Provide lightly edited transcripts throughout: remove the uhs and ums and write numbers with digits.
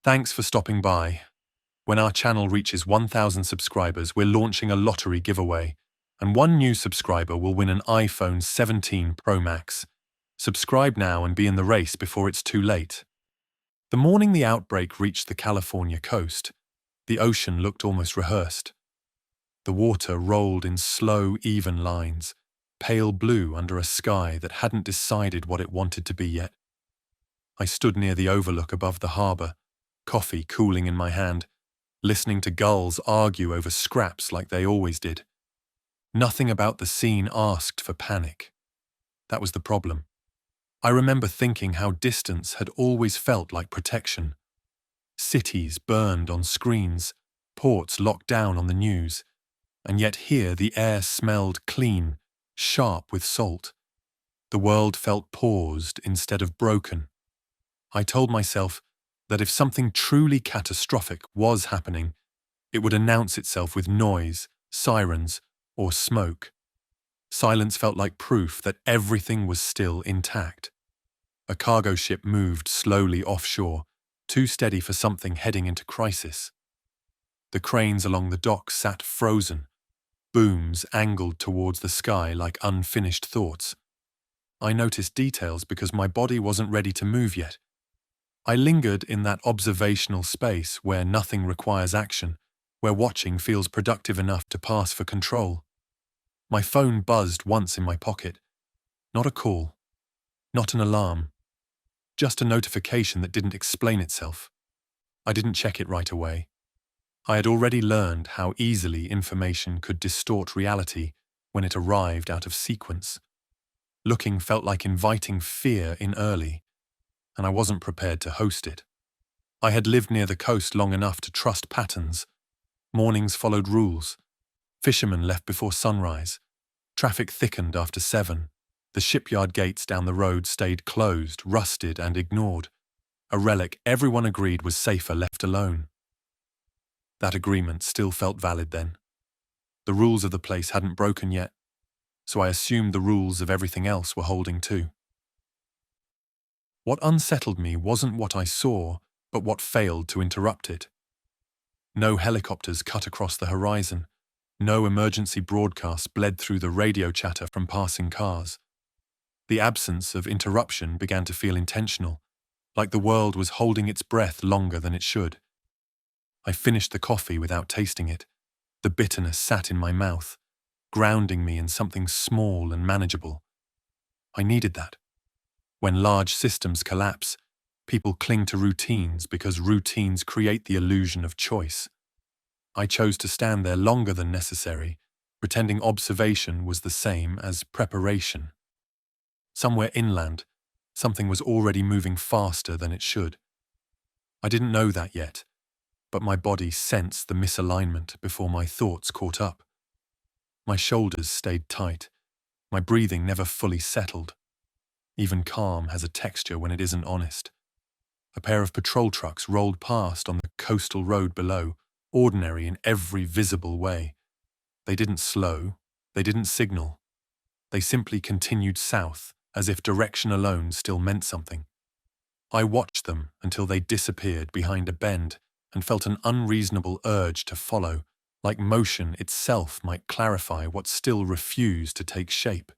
Thanks for stopping by. When our channel reaches 1,000 subscribers, we're launching a lottery giveaway, and one new subscriber will win an iPhone 17 Pro Max. Subscribe now and be in the race before it's too late. The morning the outbreak reached the California coast, the ocean looked almost rehearsed. The water rolled in slow, even lines, pale blue under a sky that hadn't decided what it wanted to be yet. I stood near the overlook above the harbor, coffee cooling in my hand, listening to gulls argue over scraps like they always did. Nothing about the scene asked for panic. That was the problem. I remember thinking how distance had always felt like protection. Cities burned on screens, ports locked down on the news, and yet here the air smelled clean, sharp with salt. The world felt paused instead of broken. I told myself that if something truly catastrophic was happening, it would announce itself with noise, sirens, or smoke. Silence felt like proof that everything was still intact. A cargo ship moved slowly offshore, too steady for something heading into crisis. The cranes along the dock sat frozen, booms angled towards the sky like unfinished thoughts. I noticed details because my body wasn't ready to move yet. I lingered in that observational space where nothing requires action, where watching feels productive enough to pass for control. My phone buzzed once in my pocket. Not a call, not an alarm, just a notification that didn't explain itself. I didn't check it right away. I had already learned how easily information could distort reality when it arrived out of sequence. Looking felt like inviting fear in early, and I wasn't prepared to host it. I had lived near the coast long enough to trust patterns. Mornings followed rules. Fishermen left before sunrise. Traffic thickened after 7. The shipyard gates down the road stayed closed, rusted and ignored. A relic everyone agreed was safer left alone. That agreement still felt valid then. The rules of the place hadn't broken yet, so I assumed the rules of everything else were holding too. What unsettled me wasn't what I saw, but what failed to interrupt it. No helicopters cut across the horizon. No emergency broadcasts bled through the radio chatter from passing cars. The absence of interruption began to feel intentional, like the world was holding its breath longer than it should. I finished the coffee without tasting it. The bitterness sat in my mouth, grounding me in something small and manageable. I needed that. When large systems collapse, people cling to routines because routines create the illusion of choice. I chose to stand there longer than necessary, pretending observation was the same as preparation. Somewhere inland, something was already moving faster than it should. I didn't know that yet, but my body sensed the misalignment before my thoughts caught up. My shoulders stayed tight. My breathing never fully settled. Even calm has a texture when it isn't honest. A pair of patrol trucks rolled past on the coastal road below, ordinary in every visible way. They didn't slow, they didn't signal. They simply continued south, as if direction alone still meant something. I watched them until they disappeared behind a bend and felt an unreasonable urge to follow, like motion itself might clarify what still refused to take shape.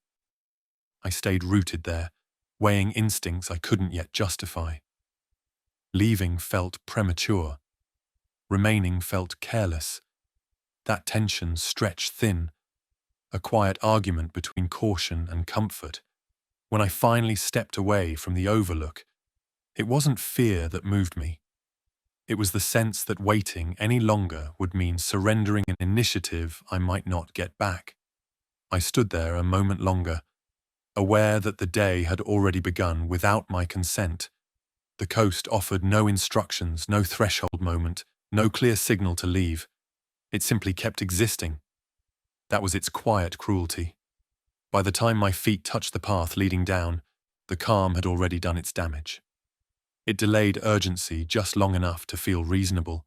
I stayed rooted there, weighing instincts I couldn't yet justify. Leaving felt premature. Remaining felt careless. That tension stretched thin, a quiet argument between caution and comfort. When I finally stepped away from the overlook, it wasn't fear that moved me. It was the sense that waiting any longer would mean surrendering an initiative I might not get back. I stood there a moment longer, aware that the day had already begun without my consent. The coast offered no instructions, no threshold moment, no clear signal to leave. It simply kept existing. That was its quiet cruelty. By the time my feet touched the path leading down, the calm had already done its damage. It delayed urgency just long enough to feel reasonable,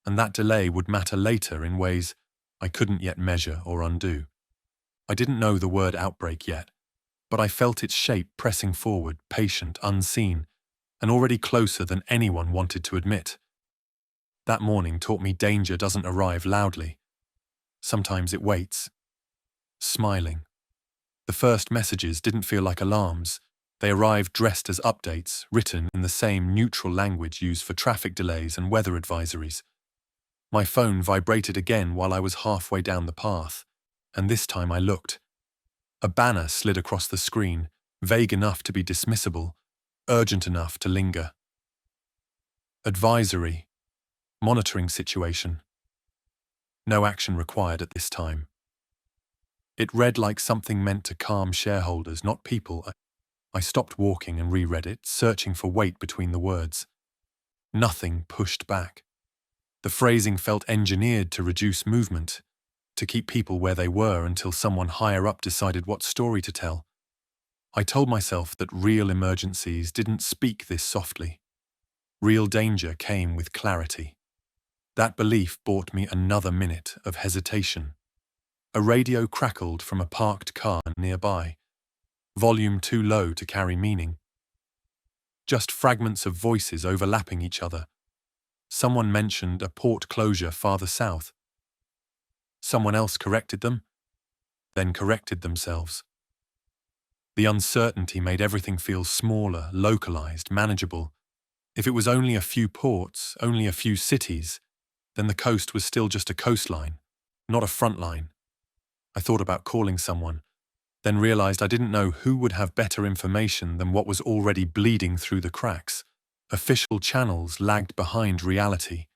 and that delay would matter later in ways I couldn't yet measure or undo. I didn't know the word outbreak yet, but I felt its shape pressing forward, patient, unseen, and already closer than anyone wanted to admit. That morning taught me danger doesn't arrive loudly. Sometimes it waits, smiling. The first messages didn't feel like alarms. They arrived dressed as updates, written in the same neutral language used for traffic delays and weather advisories. My phone vibrated again while I was halfway down the path, and this time I looked. A banner slid across the screen, vague enough to be dismissible, urgent enough to linger. Advisory. Monitoring situation. No action required at this time. It read like something meant to calm shareholders, not people. I stopped walking and reread it, searching for weight between the words. Nothing pushed back. The phrasing felt engineered to reduce movement, to keep people where they were until someone higher up decided what story to tell. I told myself that real emergencies didn't speak this softly. Real danger came with clarity. That belief bought me another minute of hesitation. A radio crackled from a parked car nearby, volume too low to carry meaning. Just fragments of voices overlapping each other. Someone mentioned a port closure farther south. Someone else corrected them, then corrected themselves. The uncertainty made everything feel smaller, localized, manageable. If it was only a few ports, only a few cities, then the coast was still just a coastline, not a front line. I thought about calling someone, then realized I didn't know who would have better information than what was already bleeding through the cracks. Official channels lagged behind reality,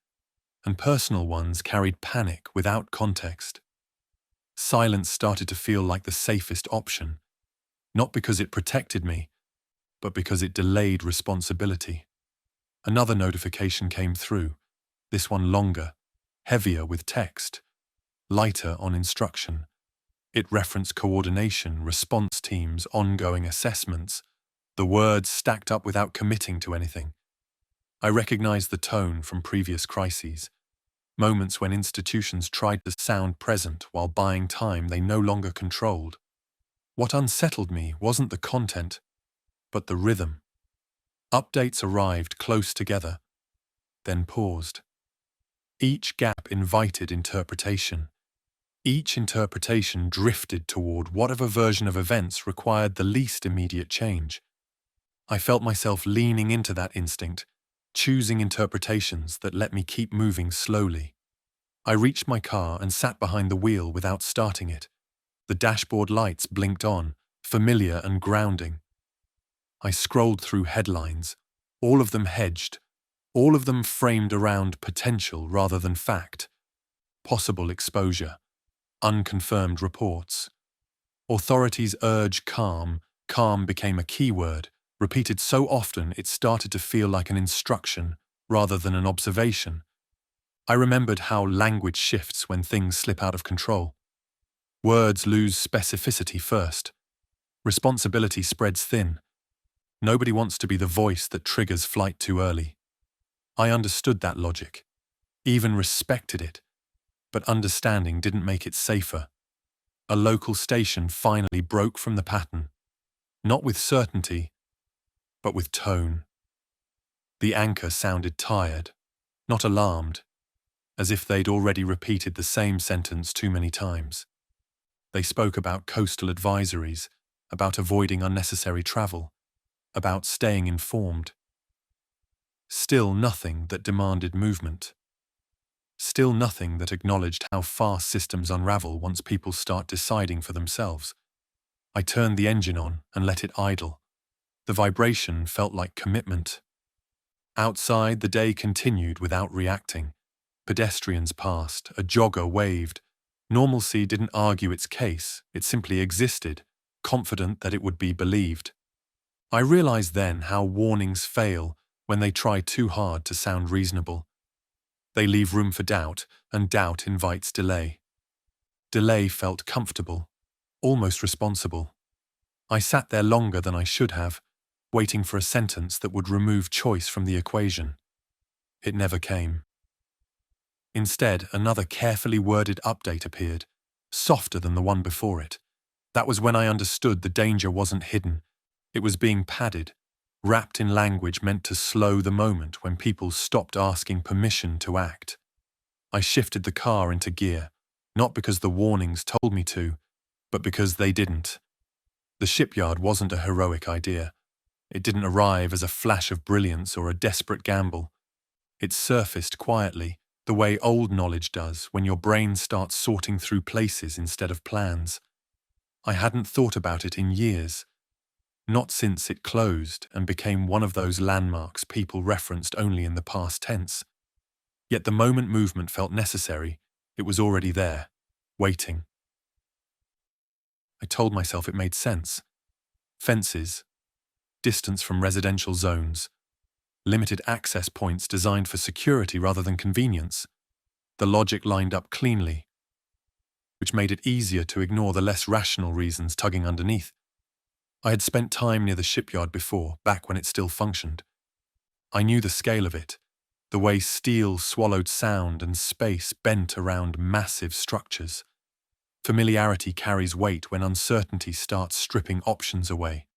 and personal ones carried panic without context. Silence started to feel like the safest option, not because it protected me, but because it delayed responsibility. Another notification came through, this one longer, heavier with text, lighter on instruction. It referenced coordination, response teams, ongoing assessments. The words stacked up without committing to anything. I recognized the tone from previous crises, moments when institutions tried to sound present while buying time they no longer controlled. What unsettled me wasn't the content, but the rhythm. Updates arrived close together, then paused. Each gap invited interpretation. Each interpretation drifted toward whatever version of events required the least immediate change. I felt myself leaning into that instinct, choosing interpretations that let me keep moving slowly. I reached my car and sat behind the wheel without starting it. The dashboard lights blinked on, familiar and grounding. I scrolled through headlines, all of them hedged, all of them framed around potential rather than fact. Possible exposure. Unconfirmed reports. Authorities urge calm. Calm became a keyword, repeated so often it started to feel like an instruction rather than an observation. I remembered how language shifts when things slip out of control. Words lose specificity first. Responsibility spreads thin. Nobody wants to be the voice that triggers flight too early. I understood that logic, even respected it. But understanding didn't make it safer. A local station finally broke from the pattern, not with certainty, but with tone. The anchor sounded tired, not alarmed, as if they'd already repeated the same sentence too many times. They spoke about coastal advisories, about avoiding unnecessary travel, about staying informed. Still nothing that demanded movement. Still nothing that acknowledged how fast systems unravel once people start deciding for themselves. I turned the engine on and let it idle. The vibration felt like commitment. Outside, the day continued without reacting. Pedestrians passed, a jogger waved. Normalcy didn't argue its case, it simply existed, confident that it would be believed. I realized then how warnings fail when they try too hard to sound reasonable. They leave room for doubt, and doubt invites delay. Delay felt comfortable, almost responsible. I sat there longer than I should have, waiting for a sentence that would remove choice from the equation. It never came. Instead, another carefully worded update appeared, softer than the one before it. That was when I understood the danger wasn't hidden. It was being padded. wrapped in language meant to slow the moment when people stopped asking permission to act. I shifted the car into gear, not because the warnings told me to, but because they didn't. The shipyard wasn't a heroic idea. It didn't arrive as a flash of brilliance or a desperate gamble. It surfaced quietly, the way old knowledge does when your brain starts sorting through places instead of plans. I hadn't thought about it in years, not since it closed and became one of those landmarks people referenced only in the past tense. Yet the moment movement felt necessary, it was already there, waiting. I told myself it made sense. Fences, distance from residential zones, limited access points designed for security rather than convenience. The logic lined up cleanly, which made it easier to ignore the less rational reasons tugging underneath. I had spent time near the shipyard before, back when it still functioned. I knew the scale of it, the way steel swallowed sound and space bent around massive structures. Familiarity carries weight when uncertainty starts stripping options away.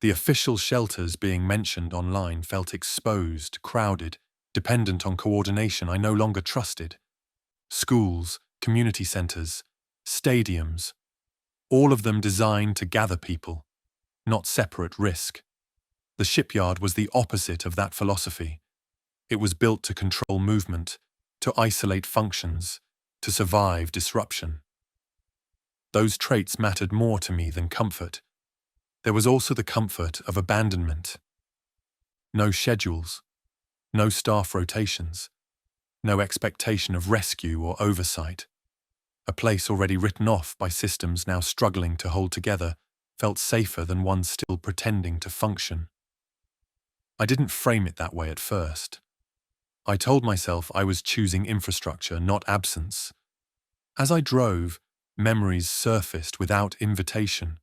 The official shelters being mentioned online felt exposed, crowded, dependent on coordination I no longer trusted. Schools, community centers, stadiums, all of them designed to gather people, not separate risk. The shipyard was the opposite of that philosophy. It was built to control movement, to isolate functions, to survive disruption. Those traits mattered more to me than comfort. There was also the comfort of abandonment. No schedules, no staff rotations, no expectation of rescue or oversight. A place already written off by systems now struggling to hold together felt safer than one still pretending to function. I didn't frame it that way at first. I told myself I was choosing infrastructure, not absence. As I drove, memories surfaced without invitation.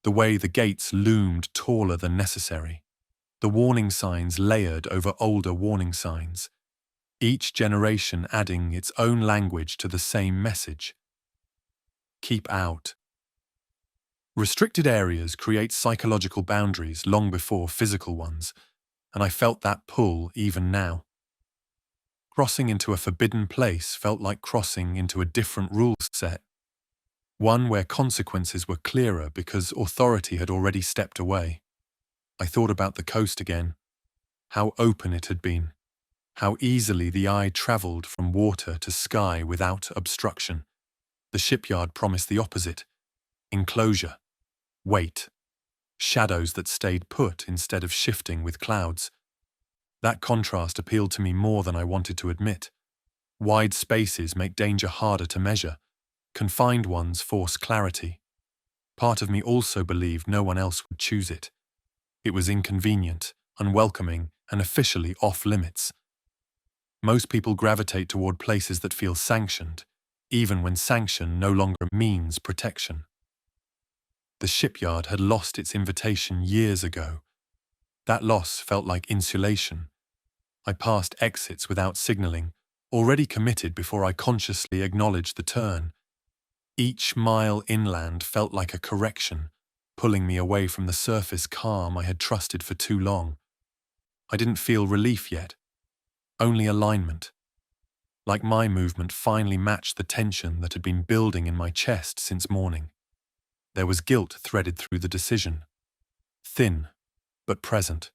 The way the gates loomed taller than necessary. The warning signs layered over older warning signs. Each generation adding its own language to the same message. Keep out. Restricted areas create psychological boundaries long before physical ones, and I felt that pull even now. Crossing into a forbidden place felt like crossing into a different rule set. One where consequences were clearer because authority had already stepped away. I thought about the coast again, how open it had been, how easily the eye travelled from water to sky without obstruction. The shipyard promised the opposite: enclosure, weight, shadows that stayed put instead of shifting with clouds. That contrast appealed to me more than I wanted to admit. Wide spaces make danger harder to measure. Confined ones force clarity. Part of me also believed no one else would choose it. It was inconvenient, unwelcoming, and officially off-limits. Most people gravitate toward places that feel sanctioned, even when sanction no longer means protection. The shipyard had lost its invitation years ago. That loss felt like insulation. I passed exits without signaling, already committed before I consciously acknowledged the turn. Each mile inland felt like a correction, pulling me away from the surface calm I had trusted for too long. I didn't feel relief yet, only alignment. Like my movement finally matched the tension that had been building in my chest since morning. There was guilt threaded through the decision. Thin, but present.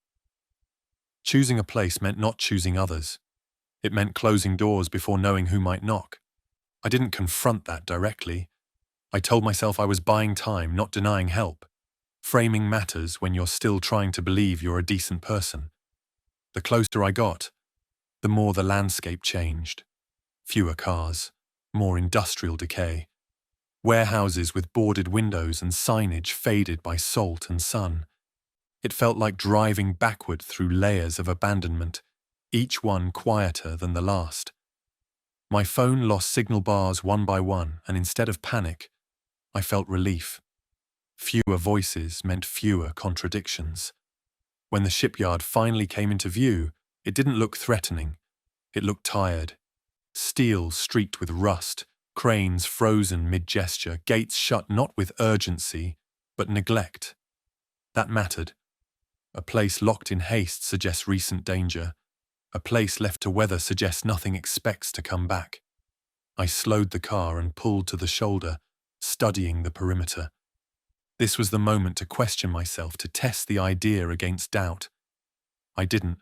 Choosing a place meant not choosing others. It meant closing doors before knowing who might knock. I didn't confront that directly. I told myself I was buying time, not denying help. Framing matters when you're still trying to believe you're a decent person. The closer I got, the more the landscape changed. Fewer cars, more industrial decay. Warehouses with boarded windows and signage faded by salt and sun. It felt like driving backward through layers of abandonment, each one quieter than the last. My phone lost signal bars one by one, and instead of panic, I felt relief. Fewer voices meant fewer contradictions. When the shipyard finally came into view, it didn't look threatening. It looked tired. Steel streaked with rust, cranes frozen mid-gesture, gates shut not with urgency, but neglect. That mattered. A place locked in haste suggests recent danger. A place left to weather suggests nothing expects to come back. I slowed the car and pulled to the shoulder, studying the perimeter. This was the moment to question myself, to test the idea against doubt. I didn't.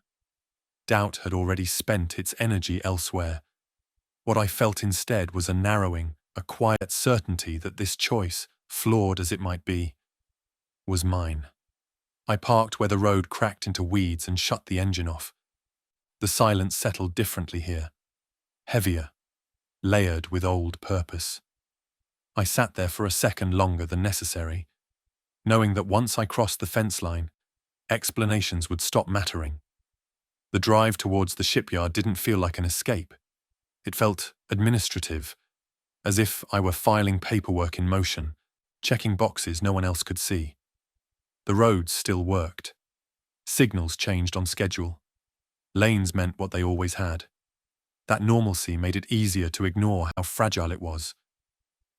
Doubt had already spent its energy elsewhere. What I felt instead was a narrowing, a quiet certainty that this choice, flawed as it might be, was mine. I parked where the road cracked into weeds and shut the engine off. The silence settled differently here, heavier, layered with old purpose. I sat there for a second longer than necessary, knowing that once I crossed the fence line, explanations would stop mattering. The drive towards the shipyard didn't feel like an escape. It felt administrative, as if I were filing paperwork in motion, checking boxes no one else could see. The roads still worked. Signals changed on schedule. Lanes meant what they always had. That normalcy made it easier to ignore how fragile it was.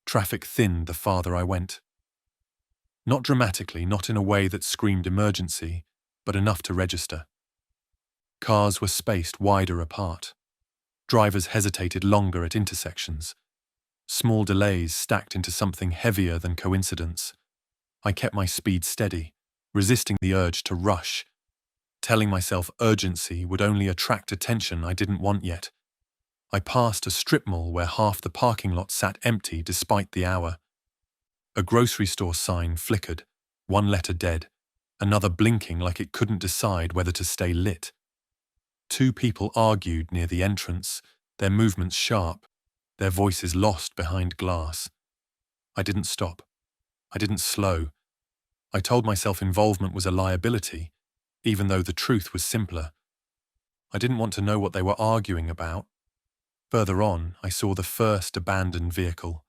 Traffic thinned the farther I went. Not dramatically, not in a way that screamed emergency, but enough to register. Cars were spaced wider apart. Drivers hesitated longer at intersections. Small delays stacked into something heavier than coincidence. I kept my speed steady, resisting the urge to rush, telling myself urgency would only attract attention I didn't want yet. I passed a strip mall where half the parking lot sat empty despite the hour. A grocery store sign flickered, one letter dead, another blinking like it couldn't decide whether to stay lit. Two people argued near the entrance, their movements sharp, their voices lost behind glass. I didn't stop. I didn't slow. I told myself involvement was a liability, even though the truth was simpler. I didn't want to know what they were arguing about. Further on, I saw the first abandoned vehicle.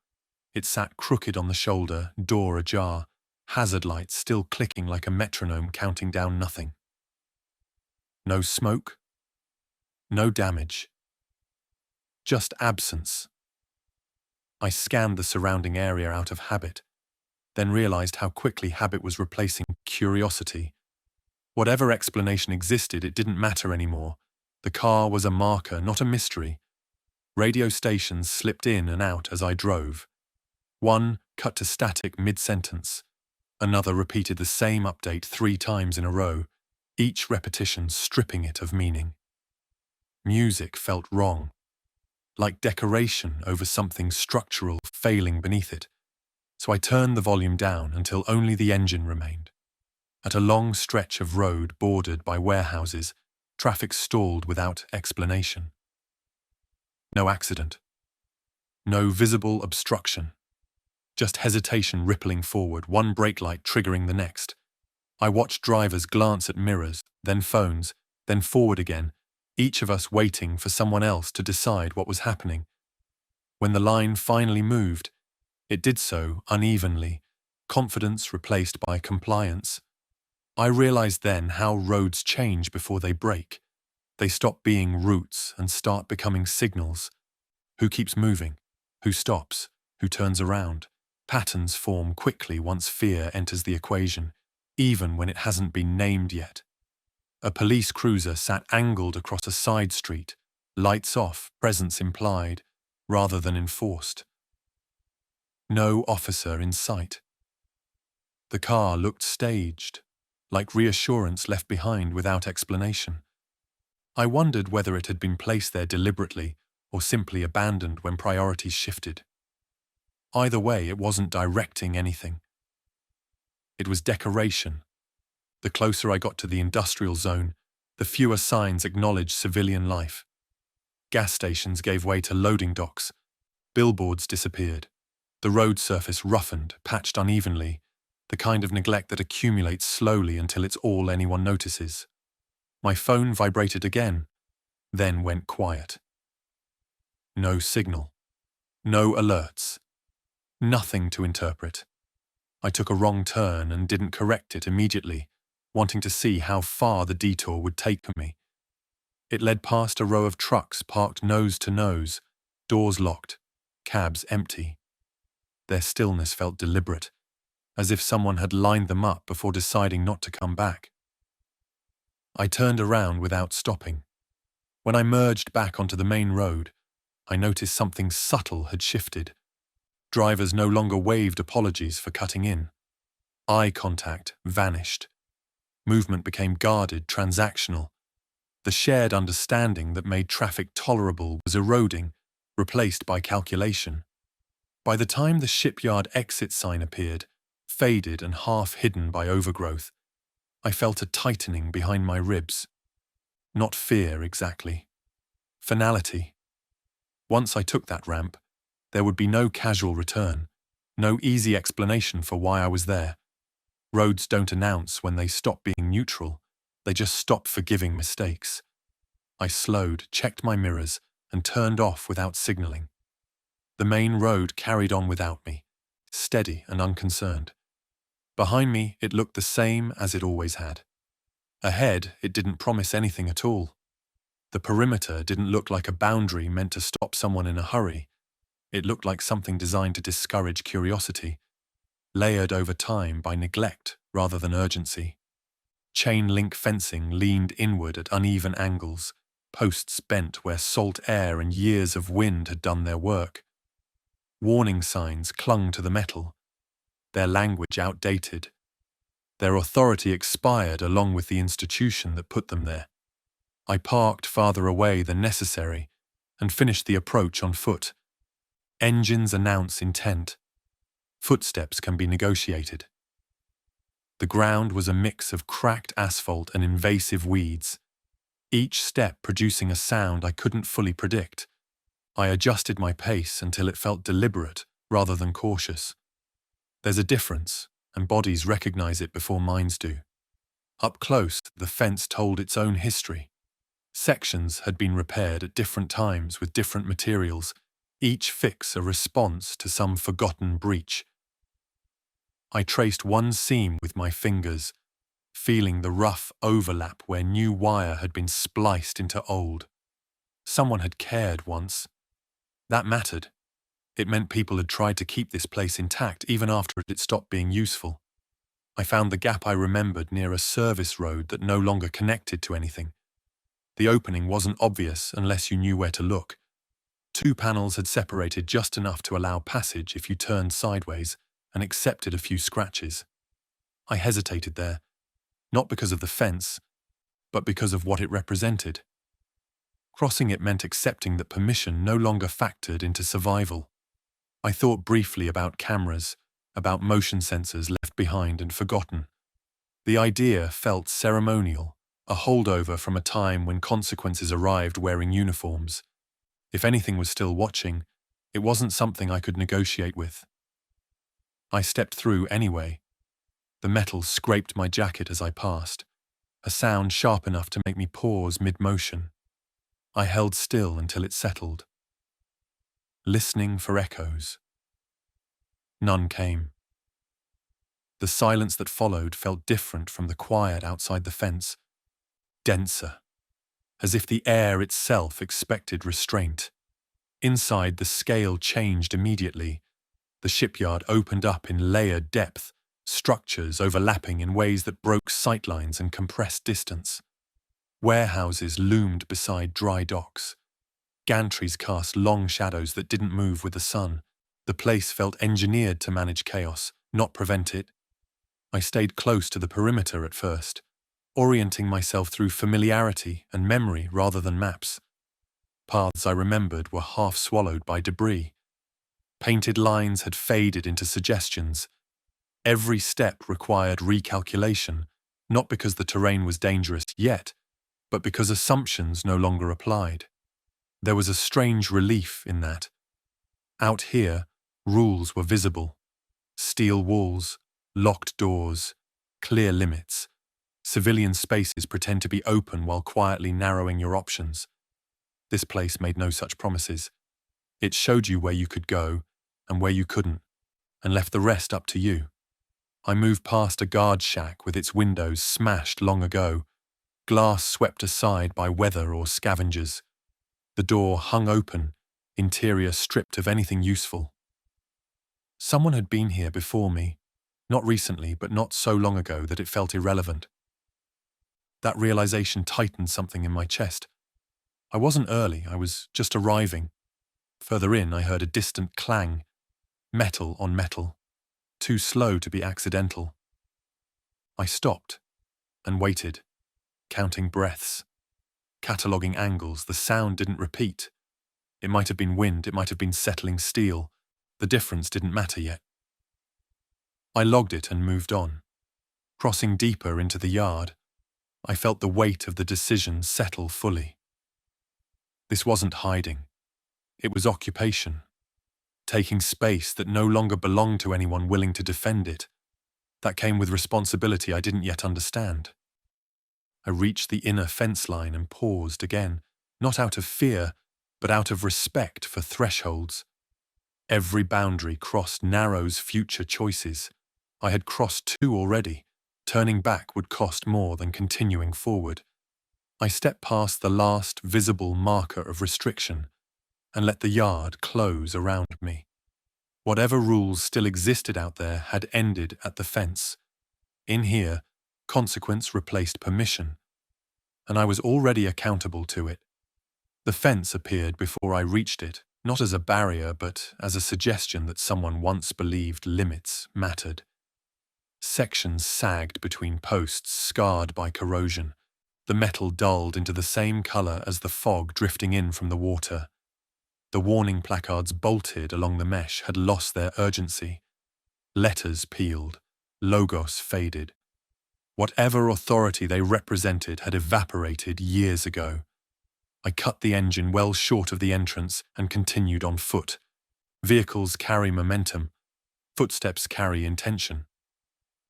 It sat crooked on the shoulder, door ajar, hazard lights still clicking like a metronome counting down nothing. No smoke. No damage. Just absence. I scanned the surrounding area out of habit, then realized how quickly habit was replacing curiosity. Whatever explanation existed, it didn't matter anymore. The car was a marker, not a mystery. Radio stations slipped in and out as I drove. One cut to static mid-sentence. Another repeated the same update 3 times in a row, each repetition stripping it of meaning. Music felt wrong, like decoration over something structural failing beneath it. So I turned the volume down until only the engine remained. At a long stretch of road bordered by warehouses, traffic stalled without explanation. No accident. No visible obstruction. Just hesitation rippling forward, one brake light triggering the next. I watched drivers glance at mirrors, then phones, then forward again, each of us waiting for someone else to decide what was happening. When the line finally moved, it did so unevenly, confidence replaced by compliance. I realized then how roads change before they break. They stop being routes and start becoming signals. Who keeps moving? Who stops? Who turns around? Patterns form quickly once fear enters the equation, even when it hasn't been named yet. A police cruiser sat angled across a side street, lights off, presence implied, rather than enforced. No officer in sight. The car looked staged, like reassurance left behind without explanation. I wondered whether it had been placed there deliberately or simply abandoned when priorities shifted. Either way, it wasn't directing anything. It was decoration. The closer I got to the industrial zone, the fewer signs acknowledged civilian life. Gas stations gave way to loading docks. Billboards disappeared. The road surface roughened, patched unevenly, the kind of neglect that accumulates slowly until it's all anyone notices. My phone vibrated again, then went quiet. No signal. No alerts. Nothing to interpret. I took a wrong turn and didn't correct it immediately, wanting to see how far the detour would take me. It led past a row of trucks parked nose to nose, doors locked, cabs empty. Their stillness felt deliberate, as if someone had lined them up before deciding not to come back. I turned around without stopping. When I merged back onto the main road, I noticed something subtle had shifted. Drivers no longer waved apologies for cutting in. Eye contact vanished. Movement became guarded, transactional. The shared understanding that made traffic tolerable was eroding, replaced by calculation. By the time the shipyard exit sign appeared, faded and half hidden by overgrowth, I felt a tightening behind my ribs. Not fear, exactly. Finality. Once I took that ramp, there would be no casual return, no easy explanation for why I was there. Roads don't announce when they stop being neutral, they just stop forgiving mistakes. I slowed, checked my mirrors, and turned off without signaling. The main road carried on without me, steady and unconcerned. Behind me, it looked the same as it always had. Ahead, it didn't promise anything at all. The perimeter didn't look like a boundary meant to stop someone in a hurry. It looked like something designed to discourage curiosity, layered over time by neglect rather than urgency. Chain-link fencing leaned inward at uneven angles, posts bent where salt air and years of wind had done their work. Warning signs clung to the metal, their language outdated. Their authority expired along with the institution that put them there. I parked farther away than necessary and finished the approach on foot. Engines announce intent. Footsteps can be negotiated. The ground was a mix of cracked asphalt and invasive weeds, each step producing a sound I couldn't fully predict. I adjusted my pace until it felt deliberate rather than cautious. There's a difference, and bodies recognize it before minds do. Up close, the fence told its own history. Sections had been repaired at different times with different materials, each fix a response to some forgotten breach. I traced one seam with my fingers, feeling the rough overlap where new wire had been spliced into old. Someone had cared once. That mattered. It meant people had tried to keep this place intact even after it had stopped being useful. I found the gap I remembered near a service road that no longer connected to anything. The opening wasn't obvious unless you knew where to look. Two panels had separated just enough to allow passage if you turned sideways and accepted a few scratches. I hesitated there, not because of the fence, but because of what it represented. Crossing it meant accepting that permission no longer factored into survival. I thought briefly about cameras, about motion sensors left behind and forgotten. The idea felt ceremonial, a holdover from a time when consequences arrived wearing uniforms. If anything was still watching, it wasn't something I could negotiate with. I stepped through anyway. The metal scraped my jacket as I passed, a sound sharp enough to make me pause mid-motion. I held still until it settled, listening for echoes. None came. The silence that followed felt different from the quiet outside the fence, denser, as if the air itself expected restraint. Inside, the scale changed immediately. The shipyard opened up in layered depth, structures overlapping in ways that broke sightlines and compressed distance. Warehouses loomed beside dry docks. Gantries cast long shadows that didn't move with the sun. The place felt engineered to manage chaos, not prevent it. I stayed close to the perimeter at first, orienting myself through familiarity and memory rather than maps. Paths I remembered were half swallowed by debris. Painted lines had faded into suggestions. Every step required recalculation, not because the terrain was dangerous yet, but because assumptions no longer applied. There was a strange relief in that. Out here, rules were visible. Steel walls, locked doors, clear limits. Civilian spaces pretend to be open while quietly narrowing your options. This place made no such promises. It showed you where you could go and where you couldn't, and left the rest up to you. I moved past a guard shack with its windows smashed long ago, glass swept aside by weather or scavengers. The door hung open, interior stripped of anything useful. Someone had been here before me, not recently, but not so long ago that it felt irrelevant. That realization tightened something in my chest. I wasn't early, I was just arriving. Further in, I heard a distant clang, metal on metal, too slow to be accidental. I stopped and waited, counting breaths, cataloguing angles. The sound didn't repeat. It might have been wind, it might have been settling steel. The difference didn't matter yet. I logged it and moved on. Crossing deeper into the yard, I felt the weight of the decision settle fully. This wasn't hiding. It was occupation, taking space that no longer belonged to anyone willing to defend it. That came with responsibility I didn't yet understand. I reached the inner fence line and paused again, not out of fear, but out of respect for thresholds. Every boundary crossed narrows future choices. I had crossed 2 already. Turning back would cost more than continuing forward. I stepped past the last visible marker of restriction and let the yard close around me. Whatever rules still existed out there had ended at the fence. In here, consequence replaced permission, and I was already accountable to it. The fence appeared before I reached it, not as a barrier but as a suggestion that someone once believed limits mattered. Sections sagged between posts, scarred by corrosion. The metal dulled into the same color as the fog drifting in from the water. The warning placards bolted along the mesh had lost their urgency. Letters peeled, logos faded. Whatever authority they represented had evaporated years ago. I cut the engine well short of the entrance and continued on foot. Vehicles carry momentum. Footsteps carry intention.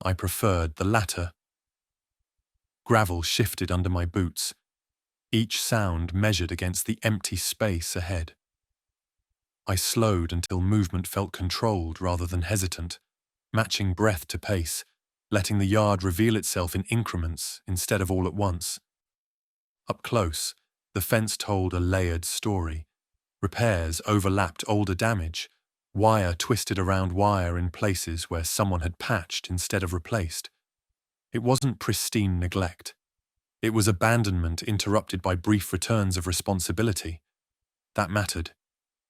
I preferred the latter. Gravel shifted under my boots, each sound measured against the empty space ahead. I slowed until movement felt controlled rather than hesitant, matching breath to pace, letting the yard reveal itself in increments instead of all at once. Up close, the fence told a layered story. Repairs overlapped older damage, wire twisted around wire in places where someone had patched instead of replaced. It wasn't pristine neglect. It was abandonment interrupted by brief returns of responsibility. That mattered.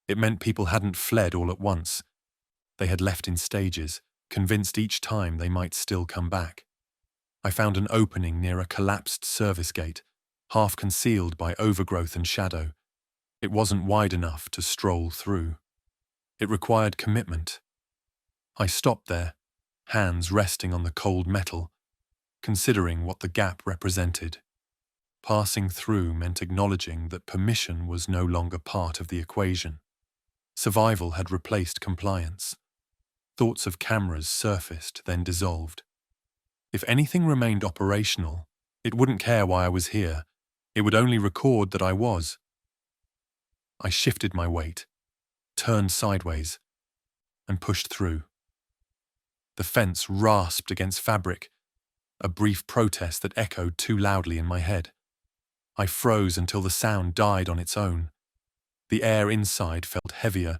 It meant people hadn't fled all at once. They had left in stages, convinced each time they might still come back. I found an opening near a collapsed service gate, half concealed by overgrowth and shadow. It wasn't wide enough to stroll through. It required commitment. I stopped there, hands resting on the cold metal, considering what the gap represented. Passing through meant acknowledging that permission was no longer part of the equation. Survival had replaced compliance. Thoughts of cameras surfaced, then dissolved. If anything remained operational, it wouldn't care why I was here. It would only record that I was. I shifted my weight, turned sideways, and pushed through. The fence rasped against fabric, a brief protest that echoed too loudly in my head. I froze until the sound died on its own. The air inside felt heavier,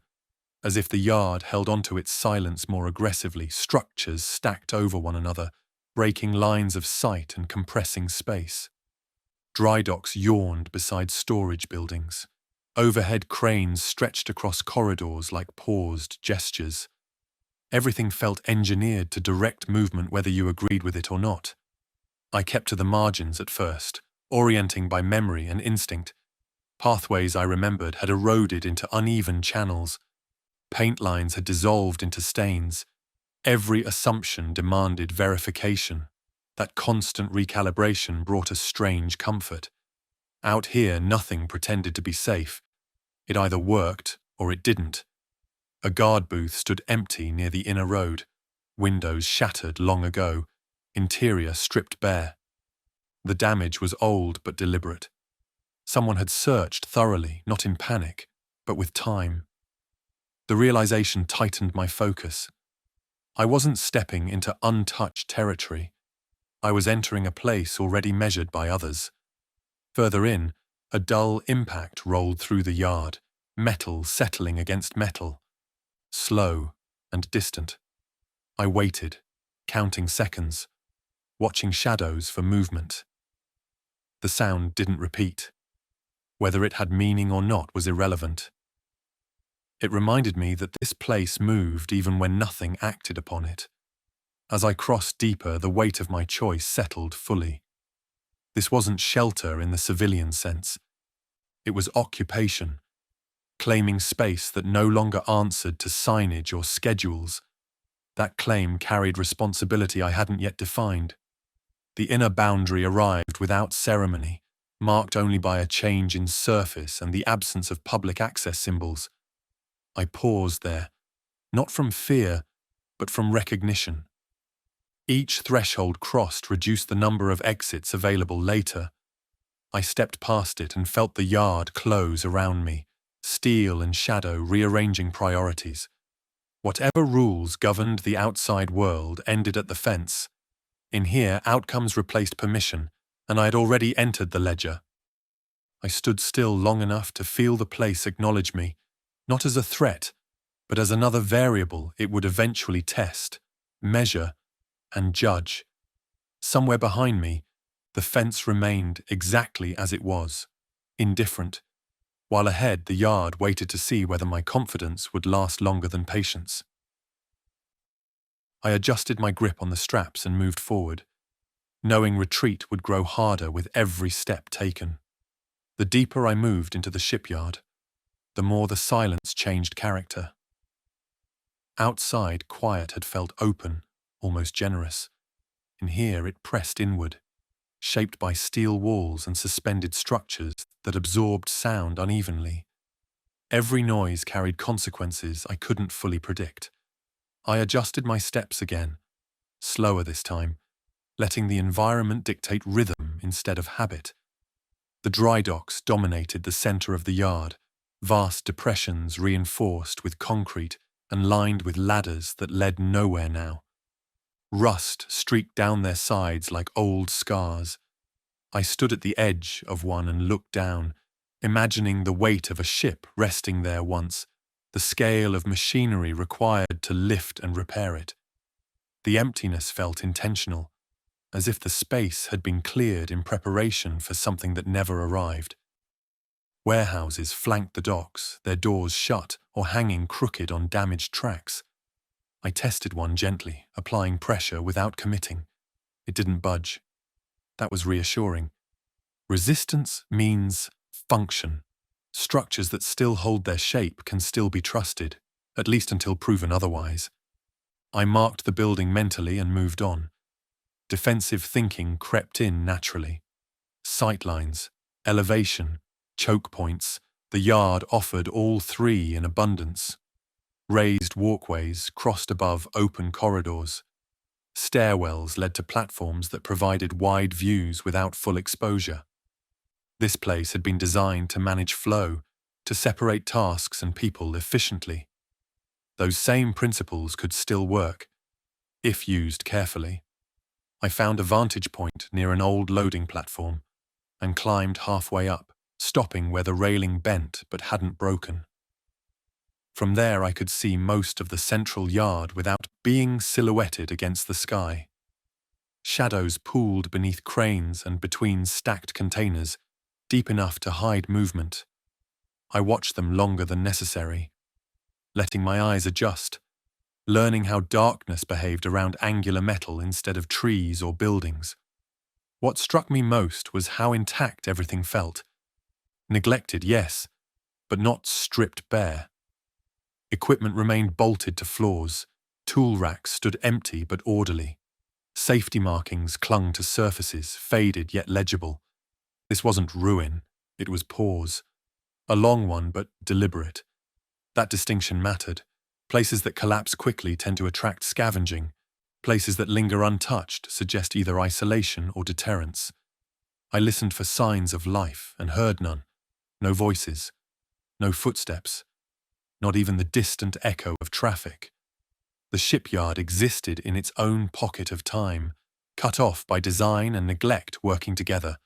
as if the yard held onto its silence more aggressively, structures stacked over one another, breaking lines of sight and compressing space. Dry docks yawned beside storage buildings. Overhead cranes stretched across corridors like paused gestures. Everything felt engineered to direct movement whether you agreed with it or not. I kept to the margins at first, orienting by memory and instinct. Pathways I remembered had eroded into uneven channels. Paint lines had dissolved into stains. Every assumption demanded verification. That constant recalibration brought a strange comfort. Out here, nothing pretended to be safe. It either worked or it didn't. A guard booth stood empty near the inner road, windows shattered long ago, interior stripped bare. The damage was old but deliberate. Someone had searched thoroughly, not in panic, but with time. The realization tightened my focus. I wasn't stepping into untouched territory. I was entering a place already measured by others. Further in, a dull impact rolled through the yard, metal settling against metal. Slow and distant. I waited, counting seconds, watching shadows for movement. The sound didn't repeat. Whether it had meaning or not was irrelevant. It reminded me that this place moved even when nothing acted upon it. As I crossed deeper, the weight of my choice settled fully. This wasn't shelter in the civilian sense. It was occupation, claiming space that no longer answered to signage or schedules. That claim carried responsibility I hadn't yet defined. The inner boundary arrived without ceremony, marked only by a change in surface and the absence of public access symbols. I paused there, not from fear, but from recognition. Each threshold crossed reduced the number of exits available later. I stepped past it and felt the yard close around me, steel and shadow rearranging priorities. Whatever rules governed the outside world ended at the fence. In here, outcomes replaced permission, and I had already entered the ledger. I stood still long enough to feel the place acknowledge me, not as a threat, but as another variable it would eventually test, measure, and judge. Somewhere behind me, the fence remained exactly as it was, indifferent, while ahead the yard waited to see whether my confidence would last longer than patience. I adjusted my grip on the straps and moved forward, knowing retreat would grow harder with every step taken. The deeper I moved into the shipyard, the more the silence changed character. Outside, quiet had felt open, almost generous. In here, it pressed inward, shaped by steel walls and suspended structures that absorbed sound unevenly. Every noise carried consequences I couldn't fully predict. I adjusted my steps again, slower this time, letting the environment dictate rhythm instead of habit. The dry docks dominated the center of the yard, vast depressions reinforced with concrete and lined with ladders that led nowhere now. Rust streaked down their sides like old scars. I stood at the edge of one and looked down, imagining the weight of a ship resting there once, the scale of machinery required to lift and repair it. The emptiness felt intentional, as if the space had been cleared in preparation for something that never arrived. Warehouses flanked the docks, their doors shut or hanging crooked on damaged tracks. I tested one gently, applying pressure without committing. It didn't budge. That was reassuring. Resistance means function. Structures that still hold their shape can still be trusted, at least until proven otherwise. I marked the building mentally and moved on. Defensive thinking crept in naturally. Sightlines, elevation, choke points, the yard offered all three in abundance. Raised walkways crossed above open corridors. Stairwells led to platforms that provided wide views without full exposure. This place had been designed to manage flow, to separate tasks and people efficiently. Those same principles could still work, if used carefully. I found a vantage point near an old loading platform and climbed halfway up, stopping where the railing bent but hadn't broken. From there I could see most of the central yard without being silhouetted against the sky. Shadows pooled beneath cranes and between stacked containers, deep enough to hide movement. I watched them longer than necessary, letting my eyes adjust, learning how darkness behaved around angular metal instead of trees or buildings. What struck me most was how intact everything felt. Neglected, yes, but not stripped bare. Equipment remained bolted to floors. Tool racks stood empty but orderly. Safety markings clung to surfaces, faded yet legible. This wasn't ruin, it was pause. A long one but deliberate. That distinction mattered. Places that collapse quickly tend to attract scavenging. Places that linger untouched suggest either isolation or deterrence. I listened for signs of life and heard none. No voices, no footsteps, not even the distant echo of traffic. The shipyard existed in its own pocket of time, cut off by design and neglect working together.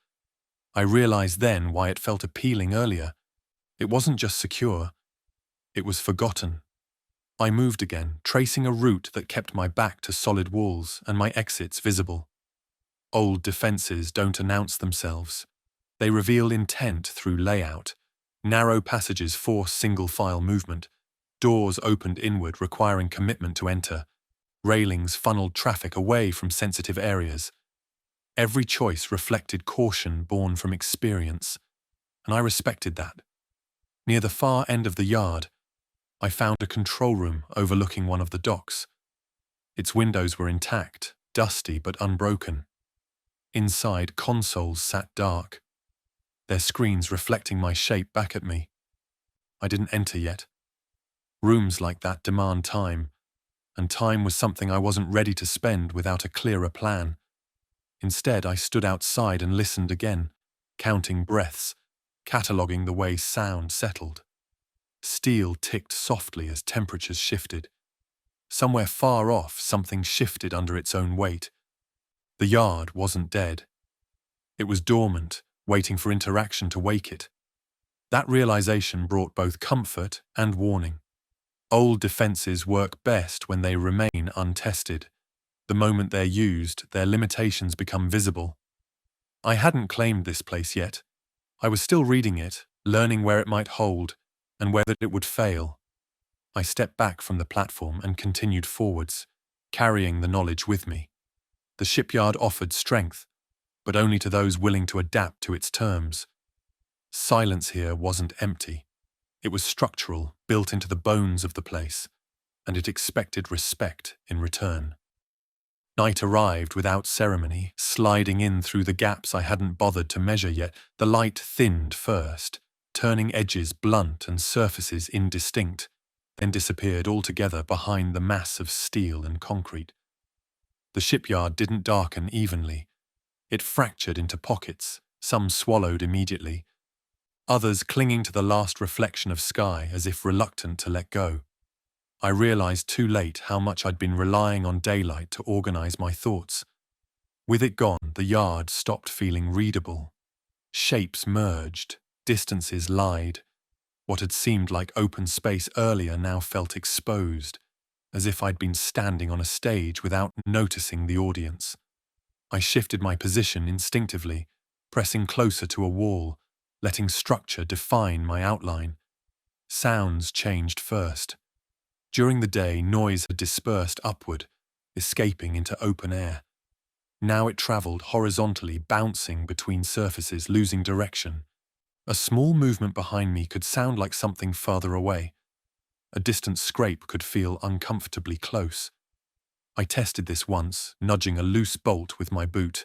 I realized then why it felt appealing earlier. It wasn't just secure, it was forgotten. I moved again, tracing a route that kept my back to solid walls and my exits visible. Old defenses don't announce themselves. They reveal intent through layout. Narrow passages force single-file movement. Doors opened inward, requiring commitment to enter. Railings funneled traffic away from sensitive areas. Every choice reflected caution born from experience, and I respected that. Near the far end of the yard, I found a control room overlooking one of the docks. Its windows were intact, dusty but unbroken. Inside, consoles sat dark, their screens reflecting my shape back at me. I didn't enter yet. Rooms like that demand time, and time was something I wasn't ready to spend without a clearer plan. Instead, I stood outside and listened again, counting breaths, cataloguing the way sound settled. Steel ticked softly as temperatures shifted. Somewhere far off, something shifted under its own weight. The yard wasn't dead. It was dormant, waiting for interaction to wake it. That realization brought both comfort and warning. Old defenses work best when they remain untested. The moment they're used, their limitations become visible. I hadn't claimed this place yet. I was still reading it, learning where it might hold, and where it would fail. I stepped back from the platform and continued forwards, carrying the knowledge with me. The shipyard offered strength, but only to those willing to adapt to its terms. Silence here wasn't empty. It was structural, built into the bones of the place, and it expected respect in return. Night arrived without ceremony, sliding in through the gaps I hadn't bothered to measure yet. The light thinned first, turning edges blunt and surfaces indistinct, then disappeared altogether behind the mass of steel and concrete. The shipyard didn't darken evenly. It fractured into pockets, some swallowed immediately, others clinging to the last reflection of sky as if reluctant to let go. I realized too late how much I'd been relying on daylight to organize my thoughts. With it gone, the yard stopped feeling readable. Shapes merged, distances lied. What had seemed like open space earlier now felt exposed, as if I'd been standing on a stage without noticing the audience. I shifted my position instinctively, pressing closer to a wall, letting structure define my outline. Sounds changed first. During the day, noise had dispersed upward, escaping into open air. Now it travelled horizontally, bouncing between surfaces, losing direction. A small movement behind me could sound like something farther away. A distant scrape could feel uncomfortably close. I tested this once, nudging a loose bolt with my boot,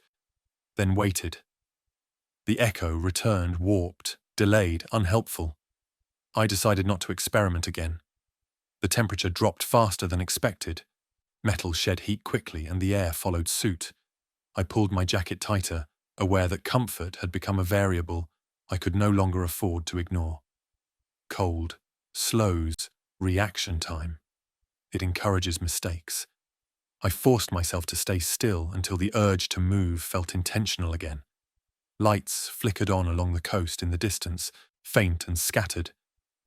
then waited. The echo returned, warped, delayed, unhelpful. I decided not to experiment again. The temperature dropped faster than expected. Metal shed heat quickly, and the air followed suit. I pulled my jacket tighter, aware that comfort had become a variable I could no longer afford to ignore. Cold slows reaction time. It encourages mistakes. I forced myself to stay still until the urge to move felt intentional again. Lights flickered on along the coast in the distance, faint and scattered,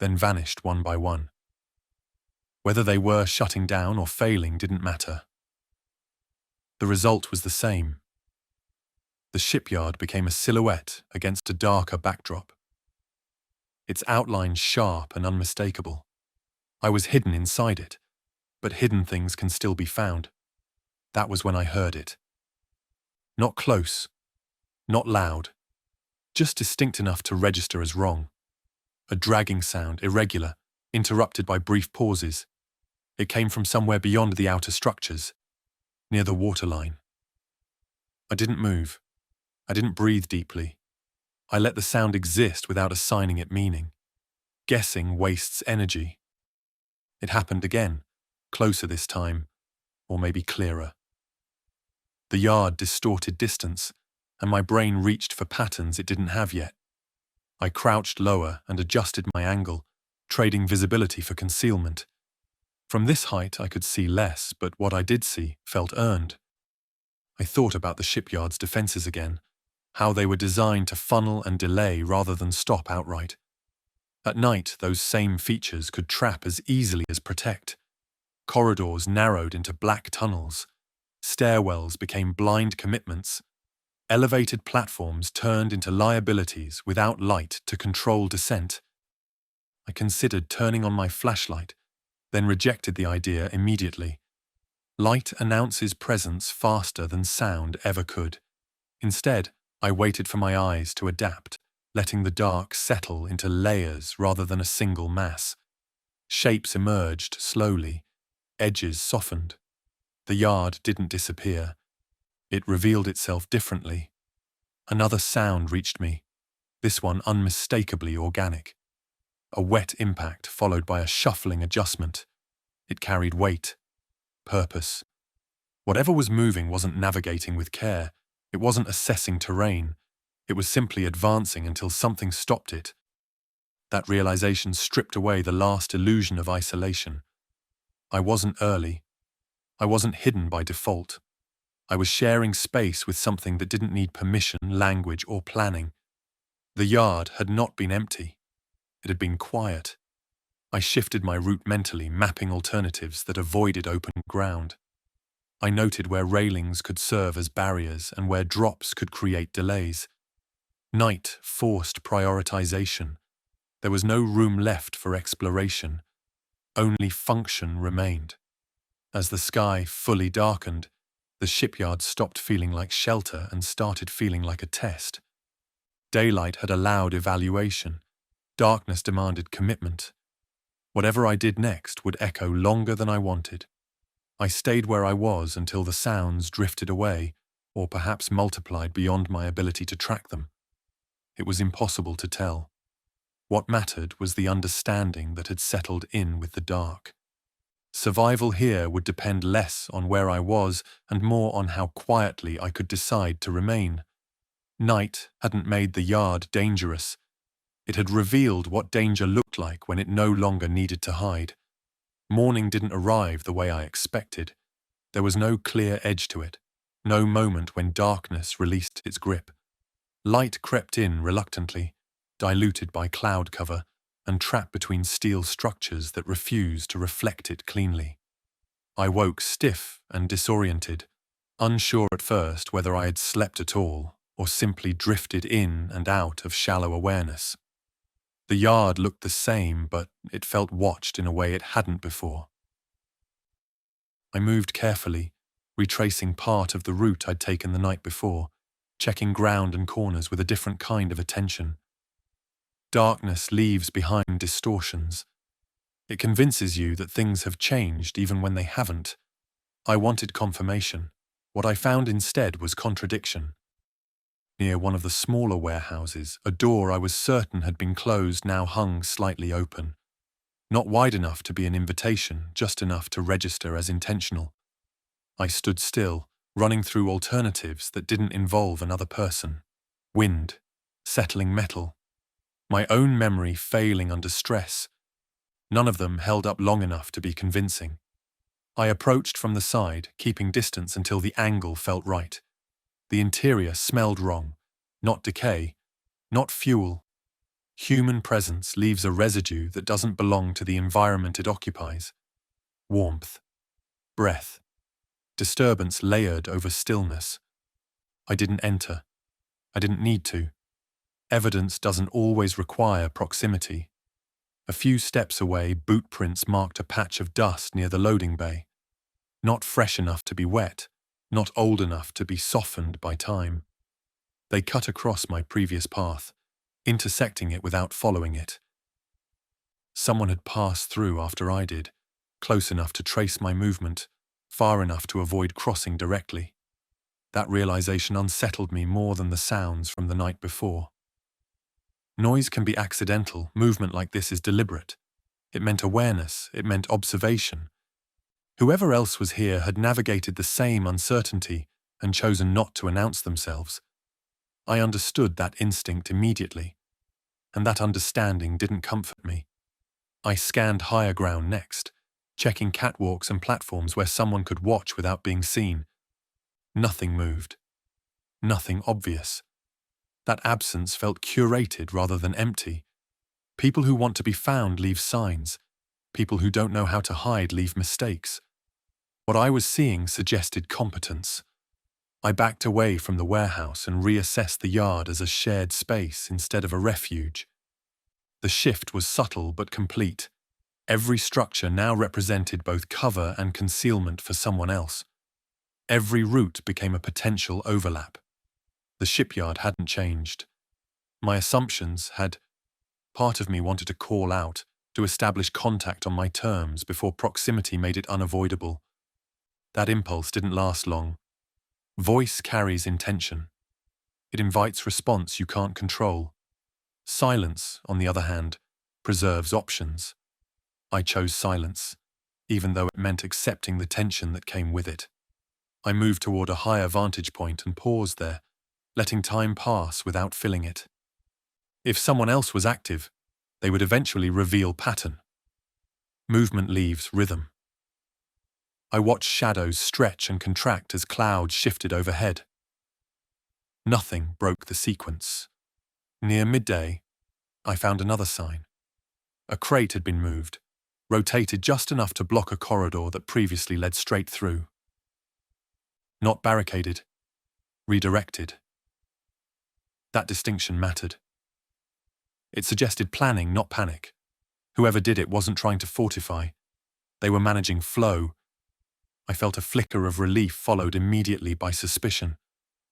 then vanished one by one. Whether they were shutting down or failing didn't matter. The result was the same. The shipyard became a silhouette against a darker backdrop. Its outline sharp and unmistakable. I was hidden inside it, but hidden things can still be found. That was when I heard it. Not close, not loud, just distinct enough to register as wrong. A dragging sound, irregular, interrupted by brief pauses. It came from somewhere beyond the outer structures, near the waterline. I didn't move. I didn't breathe deeply. I let the sound exist without assigning it meaning. Guessing wastes energy. It happened again, closer this time, or maybe clearer. The yard distorted distance, and my brain reached for patterns it didn't have yet. I crouched lower and adjusted my angle, trading visibility for concealment. From this height I could see less, but what I did see felt earned. I thought about the shipyard's defenses again, how they were designed to funnel and delay rather than stop outright. At night, those same features could trap as easily as protect. Corridors narrowed into black tunnels. Stairwells became blind commitments. Elevated platforms turned into liabilities without light to control descent. I considered turning on my flashlight, then rejected the idea immediately. Light announces presence faster than sound ever could. Instead, I waited for my eyes to adapt, letting the dark settle into layers rather than a single mass. Shapes emerged slowly, edges softened. The yard didn't disappear. It revealed itself differently. Another sound reached me, this one unmistakably organic. A wet impact followed by a shuffling adjustment. It carried weight, purpose. Whatever was moving wasn't navigating with care. It wasn't assessing terrain. It was simply advancing until something stopped it. That realization stripped away the last illusion of isolation. I wasn't early. I wasn't hidden by default. I was sharing space with something that didn't need permission, language, or planning. The yard had not been empty. It had been quiet. I shifted my route mentally, mapping alternatives that avoided open ground. I noted where railings could serve as barriers and where drops could create delays. Night forced prioritization. There was no room left for exploration. Only function remained. As the sky fully darkened, the shipyard stopped feeling like shelter and started feeling like a test. Daylight had allowed evaluation. Darkness demanded commitment. Whatever I did next would echo longer than I wanted. I stayed where I was until the sounds drifted away, or perhaps multiplied beyond my ability to track them. It was impossible to tell. What mattered was the understanding that had settled in with the dark. Survival here would depend less on where I was and more on how quietly I could decide to remain. Night hadn't made the yard dangerous. It had revealed what danger looked like when it no longer needed to hide. Morning didn't arrive the way I expected. There was no clear edge to it, no moment when darkness released its grip. Light crept in reluctantly, diluted by cloud cover, and trapped between steel structures that refused to reflect it cleanly. I woke stiff and disoriented, unsure at first whether I had slept at all or simply drifted in and out of shallow awareness. The yard looked the same, but it felt watched in a way it hadn't before. I moved carefully, retracing part of the route I'd taken the night before, checking ground and corners with a different kind of attention. Darkness leaves behind distortions. It convinces you that things have changed even when they haven't. I wanted confirmation. What I found instead was contradiction. Near one of the smaller warehouses, a door I was certain had been closed now hung slightly open. Not wide enough to be an invitation, just enough to register as intentional. I stood still, running through alternatives that didn't involve another person. Wind, settling metal, my own memory failing under stress. None of them held up long enough to be convincing. I approached from the side, keeping distance until the angle felt right. The interior smelled wrong. Not decay, not fuel. Human presence leaves a residue that doesn't belong to the environment it occupies. Warmth, breath, disturbance layered over stillness. I didn't enter. I didn't need to. Evidence doesn't always require proximity. A few steps away, boot prints marked a patch of dust near the loading bay. Not fresh enough to be wet, not old enough to be softened by time. They cut across my previous path, intersecting it without following it. Someone had passed through after I did, close enough to trace my movement, far enough to avoid crossing directly. That realization unsettled me more than the sounds from the night before. Noise can be accidental, movement like this is deliberate. It meant awareness, it meant observation. Whoever else was here had navigated the same uncertainty and chosen not to announce themselves. I understood that instinct immediately, and that understanding didn't comfort me. I scanned higher ground next, checking catwalks and platforms where someone could watch without being seen. Nothing moved. Nothing obvious. That absence felt curated rather than empty. People who want to be found leave signs. People who don't know how to hide leave mistakes. What I was seeing suggested competence. I backed away from the warehouse and reassessed the yard as a shared space instead of a refuge. The shift was subtle but complete. Every structure now represented both cover and concealment for someone else. Every route became a potential overlap. The shipyard hadn't changed. My assumptions had. Part of me wanted to call out, to establish contact on my terms before proximity made it unavoidable. That impulse didn't last long. Voice carries intention. It invites response you can't control. Silence, on the other hand, preserves options. I chose silence, even though it meant accepting the tension that came with it. I moved toward a higher vantage point and paused there, letting time pass without filling it. If someone else was active, they would eventually reveal pattern. Movement leaves rhythm. I watched shadows stretch and contract as clouds shifted overhead. Nothing broke the sequence. Near midday, I found another sign. A crate had been moved, rotated just enough to block a corridor that previously led straight through. Not barricaded, redirected. That distinction mattered. It suggested planning, not panic. Whoever did it wasn't trying to fortify. They were managing flow. I felt a flicker of relief followed immediately by suspicion.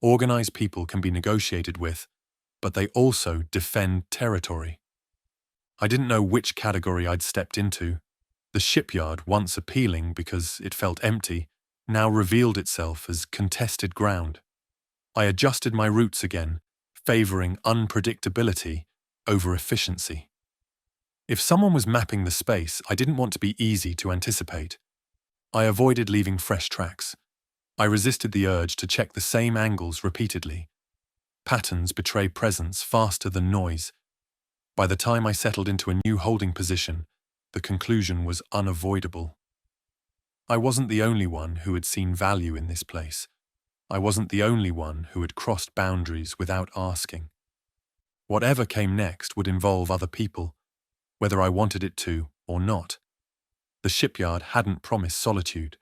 Organized people can be negotiated with, but they also defend territory. I didn't know which category I'd stepped into. The shipyard, once appealing because it felt empty, now revealed itself as contested ground. I adjusted my routes again, favoring unpredictability over efficiency. If someone was mapping the space, I didn't want to be easy to anticipate. I avoided leaving fresh tracks. I resisted the urge to check the same angles repeatedly. Patterns betray presence faster than noise. By the time I settled into a new holding position, the conclusion was unavoidable. I wasn't the only one who had seen value in this place. I wasn't the only one who had crossed boundaries without asking. Whatever came next would involve other people, whether I wanted it to or not. The shipyard hadn't promised solitude.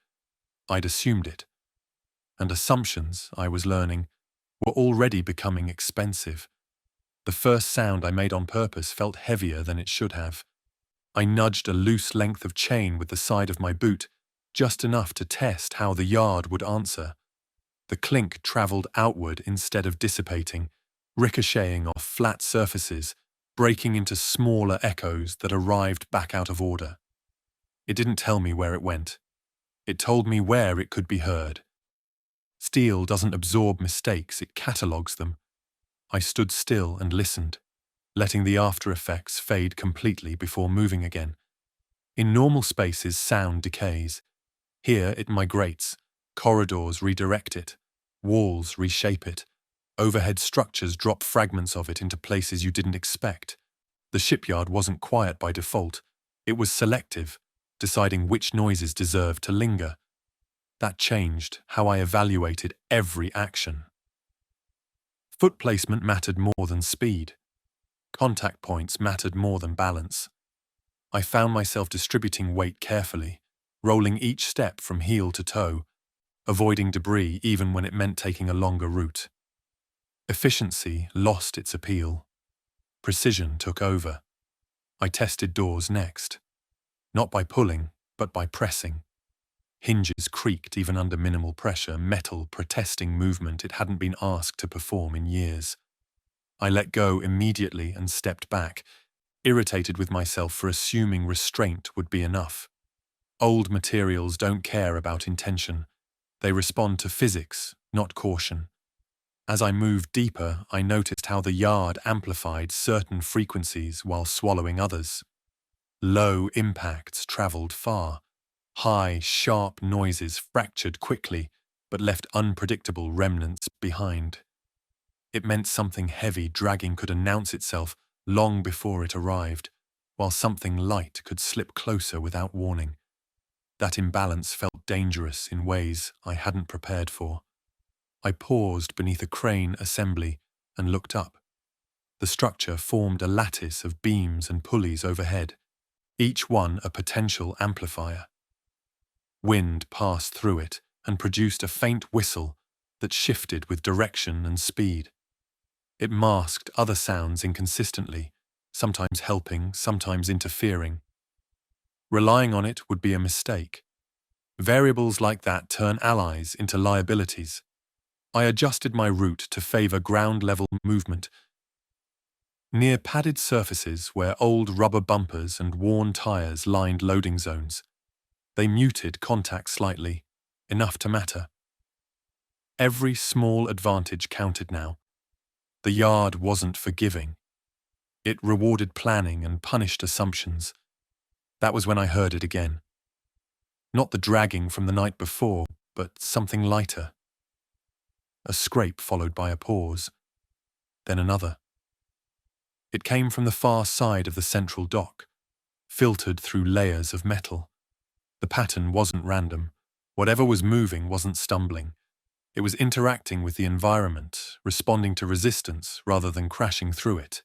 I'd assumed it. And assumptions, I was learning, were already becoming expensive. The first sound I made on purpose felt heavier than it should have. I nudged a loose length of chain with the side of my boot, just enough to test how the yard would answer. The clink travelled outward instead of dissipating, ricocheting off flat surfaces, breaking into smaller echoes that arrived back out of order. It didn't tell me where it went. It told me where it could be heard. Steel doesn't absorb mistakes, it catalogues them. I stood still and listened, letting the after effects fade completely before moving again. In normal spaces, sound decays. Here it migrates. Corridors redirect it. Walls reshape it. Overhead structures drop fragments of it into places you didn't expect. The shipyard wasn't quiet by default. It was selective, deciding which noises deserved to linger. That changed how I evaluated every action. Foot placement mattered more than speed. Contact points mattered more than balance. I found myself distributing weight carefully, rolling each step from heel to toe, avoiding debris even when it meant taking a longer route. Efficiency lost its appeal. Precision took over. I tested doors next. Not by pulling, but by pressing. Hinges creaked even under minimal pressure, metal protesting movement it hadn't been asked to perform in years. I let go immediately and stepped back, irritated with myself for assuming restraint would be enough. Old materials don't care about intention. They respond to physics, not caution. As I moved deeper, I noticed how the yard amplified certain frequencies while swallowing others. Low impacts travelled far. High, sharp noises fractured quickly, but left unpredictable remnants behind. It meant something heavy dragging could announce itself long before it arrived, while something light could slip closer without warning. That imbalance felt dangerous in ways I hadn't prepared for. I paused beneath a crane assembly and looked up. The structure formed a lattice of beams and pulleys overhead, each one a potential amplifier. Wind passed through it and produced a faint whistle that shifted with direction and speed. It masked other sounds inconsistently, sometimes helping, sometimes interfering. Relying on it would be a mistake. Variables like that turn allies into liabilities. I adjusted my route to favor ground-level movement. Near padded surfaces where old rubber bumpers and worn tires lined loading zones, they muted contact slightly, enough to matter. Every small advantage counted now. The yard wasn't forgiving. It rewarded planning and punished assumptions. That was when I heard it again. Not the dragging from the night before, but something lighter. A scrape followed by a pause, then another. It came from the far side of the central dock, filtered through layers of metal. The pattern wasn't random. Whatever was moving wasn't stumbling. It was interacting with the environment, responding to resistance rather than crashing through it.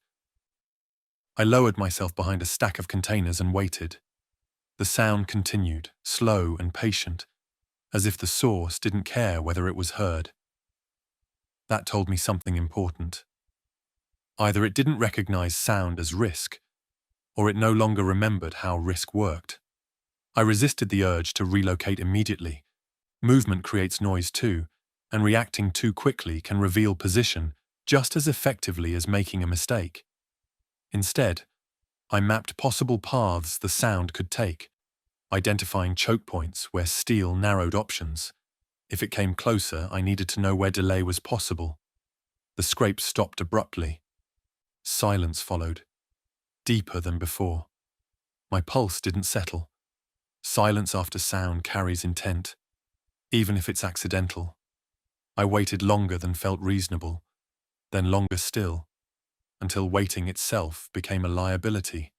I lowered myself behind a stack of containers and waited. The sound continued, slow and patient, as if the source didn't care whether it was heard. That told me something important. Either it didn't recognize sound as risk, or it no longer remembered how risk worked. I resisted the urge to relocate immediately. Movement creates noise too, and reacting too quickly can reveal position just as effectively as making a mistake. Instead, I mapped possible paths the sound could take, identifying choke points where steel narrowed options. If it came closer, I needed to know where delay was possible. The scrape stopped abruptly. Silence followed, deeper than before. My pulse didn't settle. Silence after sound carries intent, even if it's accidental. I waited longer than felt reasonable, then longer still, until waiting itself became a liability.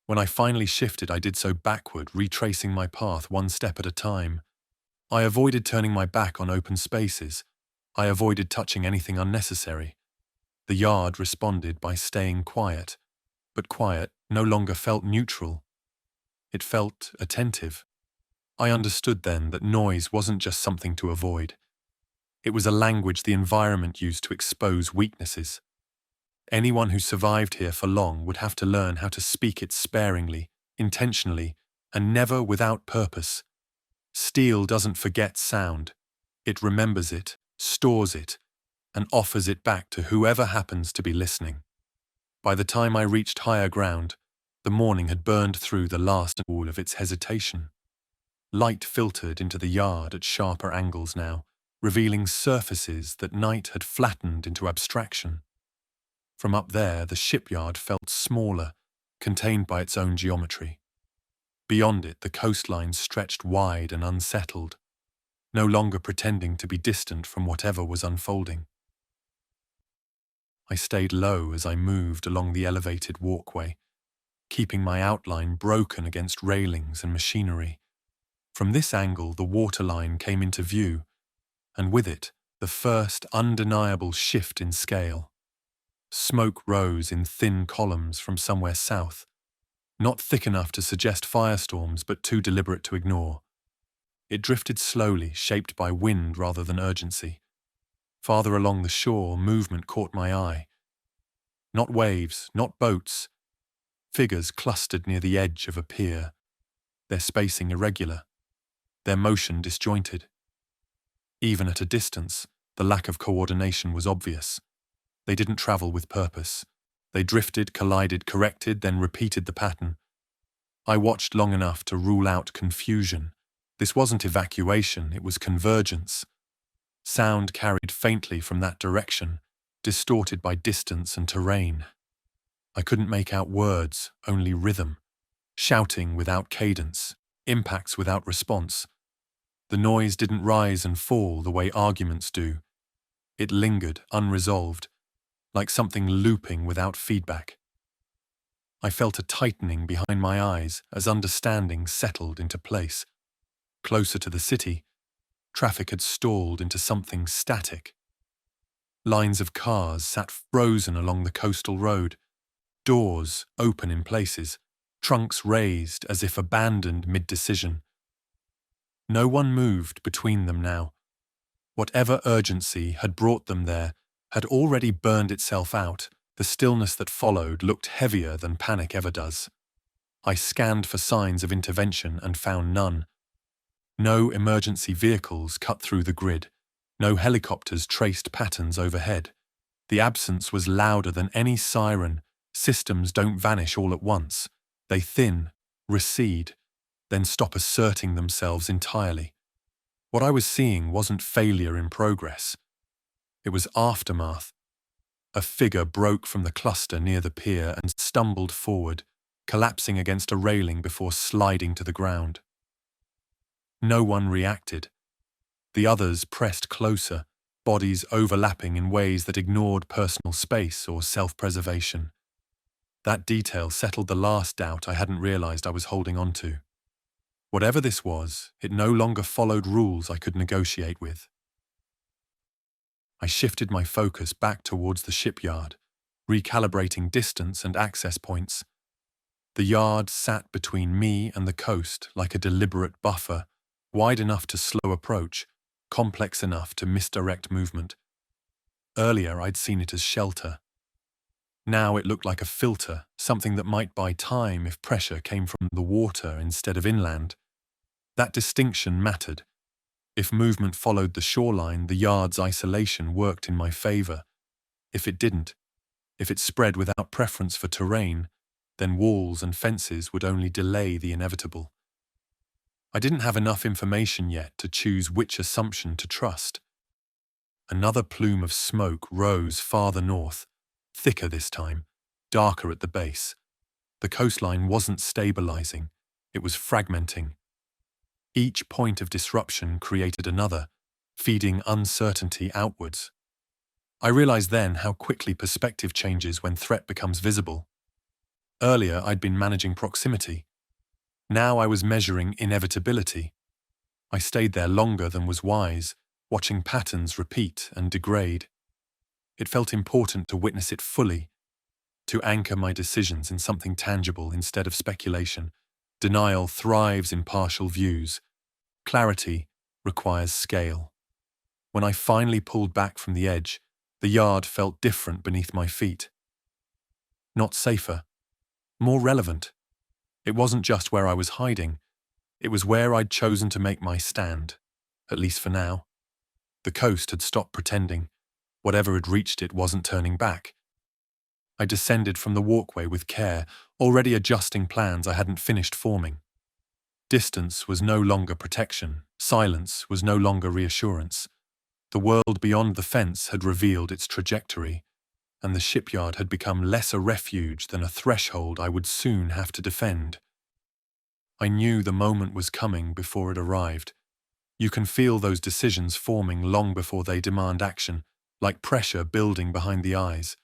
When I finally shifted, I did so backward, retracing my path one step at a time. I avoided turning my back on open spaces. I avoided touching anything unnecessary. The yard responded by staying quiet, but quiet no longer felt neutral. It felt attentive. I understood then that noise wasn't just something to avoid. It was a language the environment used to expose weaknesses. Anyone who survived here for long would have to learn how to speak it sparingly, intentionally, and never without purpose. Steel doesn't forget sound. It remembers it, stores it, and offers it back to whoever happens to be listening. By the time I reached higher ground, the morning had burned through the last wall of its hesitation. Light filtered into the yard at sharper angles now, revealing surfaces that night had flattened into abstraction. From up there, the shipyard felt smaller, contained by its own geometry. Beyond it, the coastline stretched wide and unsettled, no longer pretending to be distant from whatever was unfolding. I stayed low as I moved along the elevated walkway, keeping my outline broken against railings and machinery. From this angle, the waterline came into view, and with it, the first undeniable shift in scale. Smoke rose in thin columns from somewhere south, not thick enough to suggest firestorms but too deliberate to ignore. It drifted slowly, shaped by wind rather than urgency. Farther along the shore, movement caught my eye. Not waves, not boats. Figures clustered near the edge of a pier, their spacing irregular, their motion disjointed. Even at a distance, the lack of coordination was obvious. They didn't travel with purpose. They drifted, collided, corrected, then repeated the pattern. I watched long enough to rule out confusion. This wasn't evacuation, it was convergence. Sound carried faintly from that direction, distorted by distance and terrain. I couldn't make out words, only rhythm. Shouting without cadence, impacts without response. The noise didn't rise and fall the way arguments do. It lingered, unresolved, like something looping without feedback. I felt a tightening behind my eyes as understanding settled into place. Closer to the city, traffic had stalled into something static. Lines of cars sat frozen along the coastal road, doors open in places, trunks raised as if abandoned mid-decision. No one moved between them now. Whatever urgency had brought them there had already burned itself out. The stillness that followed looked heavier than panic ever does. I scanned for signs of intervention and found none. No emergency vehicles cut through the grid. No helicopters traced patterns overhead. The absence was louder than any siren. Systems don't vanish all at once. They thin, recede, then stop asserting themselves entirely. What I was seeing wasn't failure in progress. It was aftermath. A figure broke from the cluster near the pier and stumbled forward, collapsing against a railing before sliding to the ground. No one reacted. The others pressed closer, bodies overlapping in ways that ignored personal space or self-preservation. That detail settled the last doubt I hadn't realized I was holding on to. Whatever this was, it no longer followed rules I could negotiate with. I shifted my focus back towards the shipyard, recalibrating distance and access points. The yard sat between me and the coast like a deliberate buffer, wide enough to slow approach, complex enough to misdirect movement. Earlier I'd seen it as shelter. Now it looked like a filter, something that might buy time if pressure came from the water instead of inland. That distinction mattered. If movement followed the shoreline, the yard's isolation worked in my favor. If it didn't, if it spread without preference for terrain, then walls and fences would only delay the inevitable. I didn't have enough information yet to choose which assumption to trust. Another plume of smoke rose farther north, thicker this time, darker at the base. The coastline wasn't stabilizing, it was fragmenting. Each point of disruption created another, feeding uncertainty outwards. I realized then how quickly perspective changes when threat becomes visible. Earlier I'd been managing proximity. Now I was measuring inevitability. I stayed there longer than was wise, watching patterns repeat and degrade. It felt important to witness it fully, to anchor my decisions in something tangible instead of speculation. Denial thrives in partial views. Clarity requires scale. When I finally pulled back from the edge, the yard felt different beneath my feet. Not safer, more relevant. It wasn't just where I was hiding, it was where I'd chosen to make my stand, at least for now. The coast had stopped pretending. Whatever had reached it wasn't turning back. I descended from the walkway with care, already adjusting plans I hadn't finished forming. Distance was no longer protection, silence was no longer reassurance. The world beyond the fence had revealed its trajectory, and the shipyard had become less a refuge than a threshold I would soon have to defend. I knew the moment was coming before it arrived. You can feel those decisions forming long before they demand action, like pressure building behind the eyes.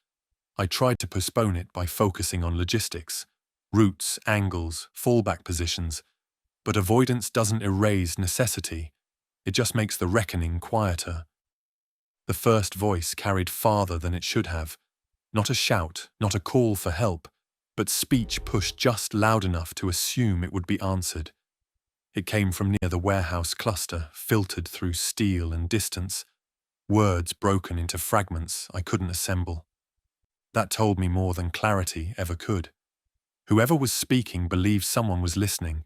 I tried to postpone it by focusing on logistics, routes, angles, fallback positions, but avoidance doesn't erase necessity, it just makes the reckoning quieter. The first voice carried farther than it should have. Not a shout, not a call for help, but speech pushed just loud enough to assume it would be answered. It came from near the warehouse cluster, filtered through steel and distance, words broken into fragments I couldn't assemble. That told me more than clarity ever could. Whoever was speaking believed someone was listening.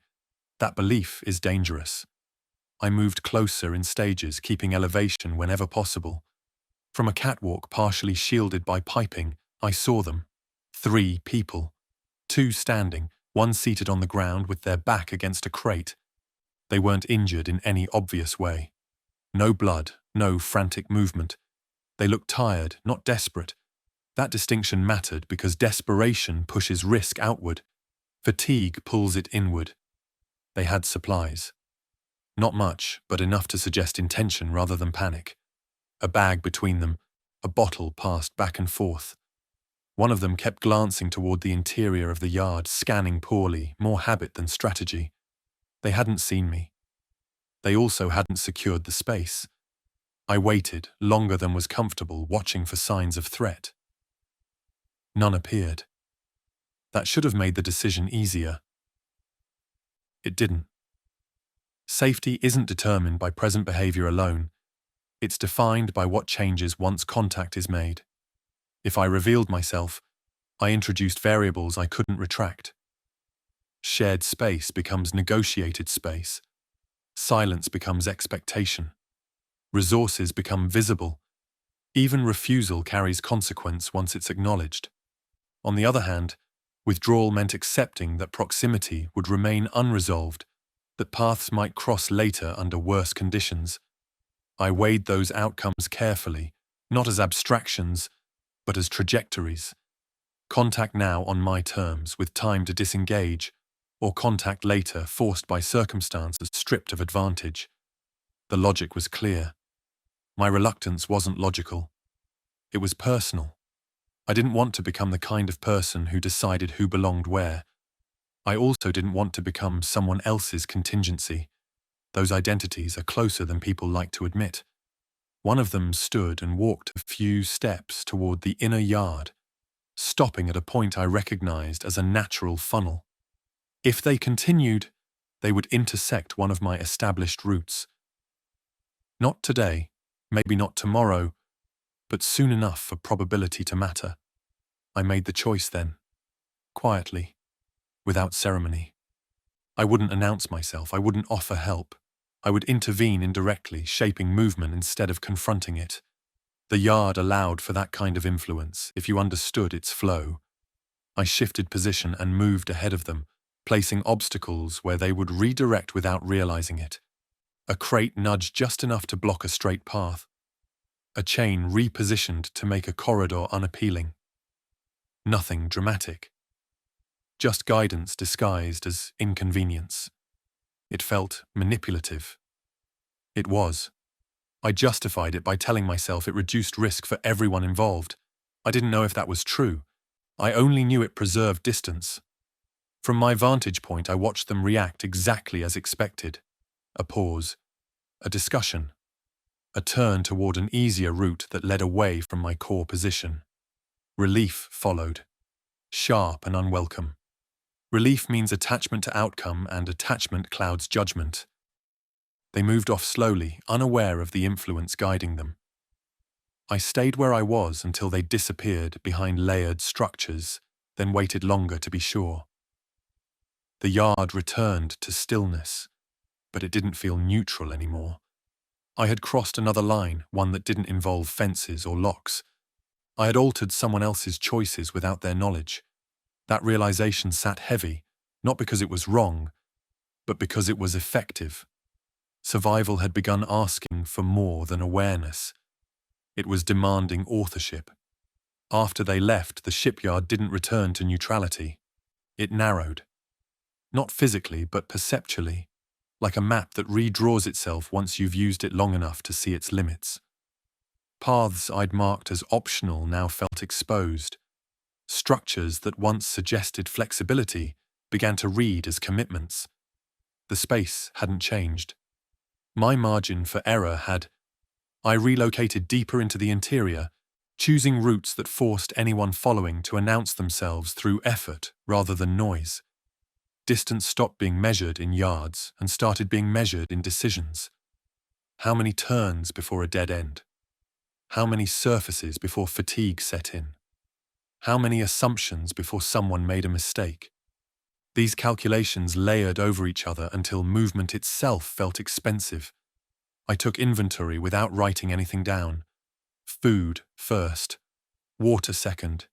That belief is dangerous. I moved closer in stages, keeping elevation whenever possible. From a catwalk partially shielded by piping, I saw them. 3 people. 2 standing, 1 seated on the ground with their back against a crate. They weren't injured in any obvious way. No blood, no frantic movement. They looked tired, not desperate. That distinction mattered because desperation pushes risk outward. Fatigue pulls it inward. They had supplies. Not much, but enough to suggest intention rather than panic. A bag between them, a bottle passed back and forth. One of them kept glancing toward the interior of the yard, scanning poorly, more habit than strategy. They hadn't seen me. They also hadn't secured the space. I waited, longer than was comfortable, watching for signs of threat. None appeared. That should have made the decision easier. It didn't. Safety isn't determined by present behavior alone. It's defined by what changes once contact is made. If I revealed myself, I introduced variables I couldn't retract. Shared space becomes negotiated space. Silence becomes expectation. Resources become visible. Even refusal carries consequence once it's acknowledged. On the other hand, withdrawal meant accepting that proximity would remain unresolved, that paths might cross later under worse conditions. I weighed those outcomes carefully, not as abstractions, but as trajectories. Contact now on my terms, with time to disengage, or contact later, forced by circumstances, stripped of advantage. The logic was clear. My reluctance wasn't logical. It was personal. I didn't want to become the kind of person who decided who belonged where. I also didn't want to become someone else's contingency. Those identities are closer than people like to admit. One of them stood and walked a few steps toward the inner yard, stopping at a point I recognized as a natural funnel. If they continued, they would intersect one of my established routes. Not today, maybe not tomorrow, but soon enough for probability to matter. I made the choice then, quietly, without ceremony. I wouldn't announce myself, I wouldn't offer help. I would intervene indirectly, shaping movement instead of confronting it. The yard allowed for that kind of influence, if you understood its flow. I shifted position and moved ahead of them, placing obstacles where they would redirect without realizing it. A crate nudged just enough to block a straight path. A chain repositioned to make a corridor unappealing. Nothing dramatic. Just guidance disguised as inconvenience. It felt manipulative. It was. I justified it by telling myself it reduced risk for everyone involved. I didn't know if that was true. I only knew it preserved distance. From my vantage point, I watched them react exactly as expected. A pause. A discussion. A turn toward an easier route that led away from my core position. Relief followed. Sharp and unwelcome. Relief means attachment to outcome, and attachment clouds judgment. They moved off slowly, unaware of the influence guiding them. I stayed where I was until they disappeared behind layered structures, then waited longer to be sure. The yard returned to stillness, but it didn't feel neutral anymore. I had crossed another line, one that didn't involve fences or locks. I had altered someone else's choices without their knowledge. That realization sat heavy, not because it was wrong, but because it was effective. Survival had begun asking for more than awareness. It was demanding authorship. After they left, the shipyard didn't return to neutrality. It narrowed. Not physically, but perceptually, like a map that redraws itself once you've used it long enough to see its limits. Paths I'd marked as optional now felt exposed. Structures that once suggested flexibility began to read as commitments. The space hadn't changed. My margin for error had. I relocated deeper into the interior, choosing routes that forced anyone following to announce themselves through effort rather than noise. Distance stopped being measured in yards and started being measured in decisions. How many turns before a dead end? How many surfaces before fatigue set in? How many assumptions before someone made a mistake? These calculations layered over each other until movement itself felt expensive. I took inventory without writing anything down. Food first, water second,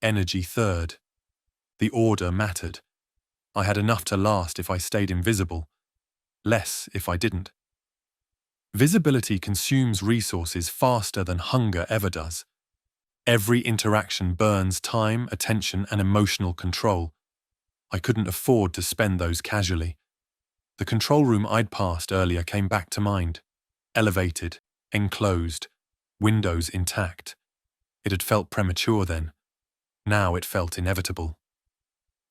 energy third. The order mattered. I had enough to last if I stayed invisible, less if I didn't. Visibility consumes resources faster than hunger ever does. Every interaction burns time, attention, and emotional control. I couldn't afford to spend those casually. The control room I'd passed earlier came back to mind. Elevated, enclosed, windows intact. It had felt premature then. Now it felt inevitable.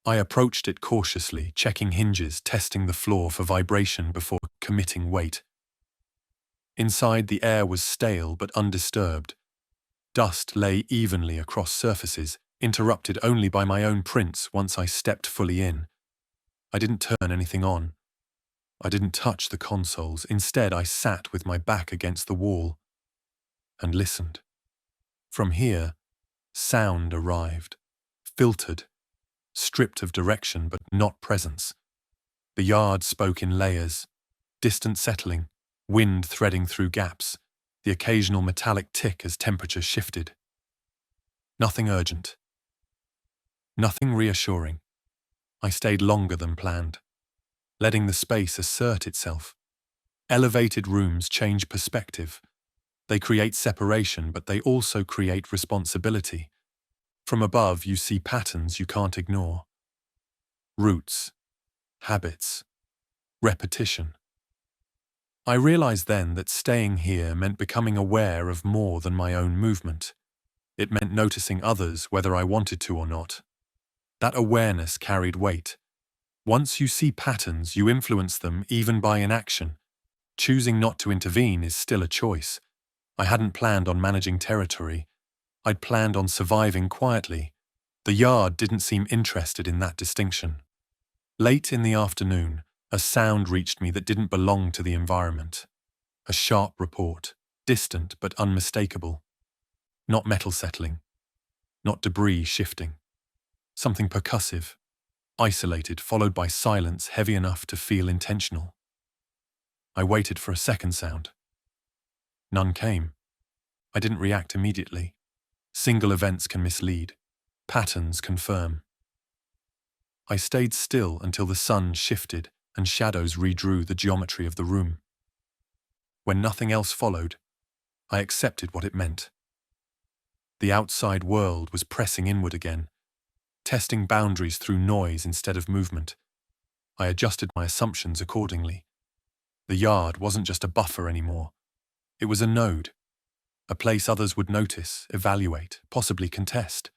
I approached it cautiously, checking hinges, testing the floor for vibration before committing weight. Inside, the air was stale but undisturbed. Dust lay evenly across surfaces, interrupted only by my own prints once I stepped fully in. I didn't turn anything on. I didn't touch the consoles. Instead, I sat with my back against the wall, and listened. From here, sound arrived, filtered, stripped of direction but not presence. The yard spoke in layers, distant settling, wind threading through gaps, the occasional metallic tick as temperature shifted. Nothing urgent. Nothing reassuring. I stayed longer than planned, letting the space assert itself. Elevated rooms change perspective. They create separation, but they also create responsibility. From above, you see patterns you can't ignore. Roots, habits, repetition. I realized then that staying here meant becoming aware of more than my own movement. It meant noticing others whether I wanted to or not. That awareness carried weight. Once you see patterns, you influence them even by inaction. Choosing not to intervene is still a choice. I hadn't planned on managing territory. I'd planned on surviving quietly. The yard didn't seem interested in that distinction. Late in the afternoon, a sound reached me that didn't belong to the environment. A sharp report, distant but unmistakable. Not metal settling. Not debris shifting. Something percussive, isolated, followed by silence heavy enough to feel intentional. I waited for a second sound. None came. I didn't react immediately. Single events can mislead. Patterns confirm. I stayed still until the sun shifted and shadows redrew the geometry of the room. When nothing else followed, I accepted what it meant. The outside world was pressing inward again, testing boundaries through noise instead of movement. I adjusted my assumptions accordingly. The yard wasn't just a buffer anymore. It was a node, a place others would notice, evaluate, possibly contest.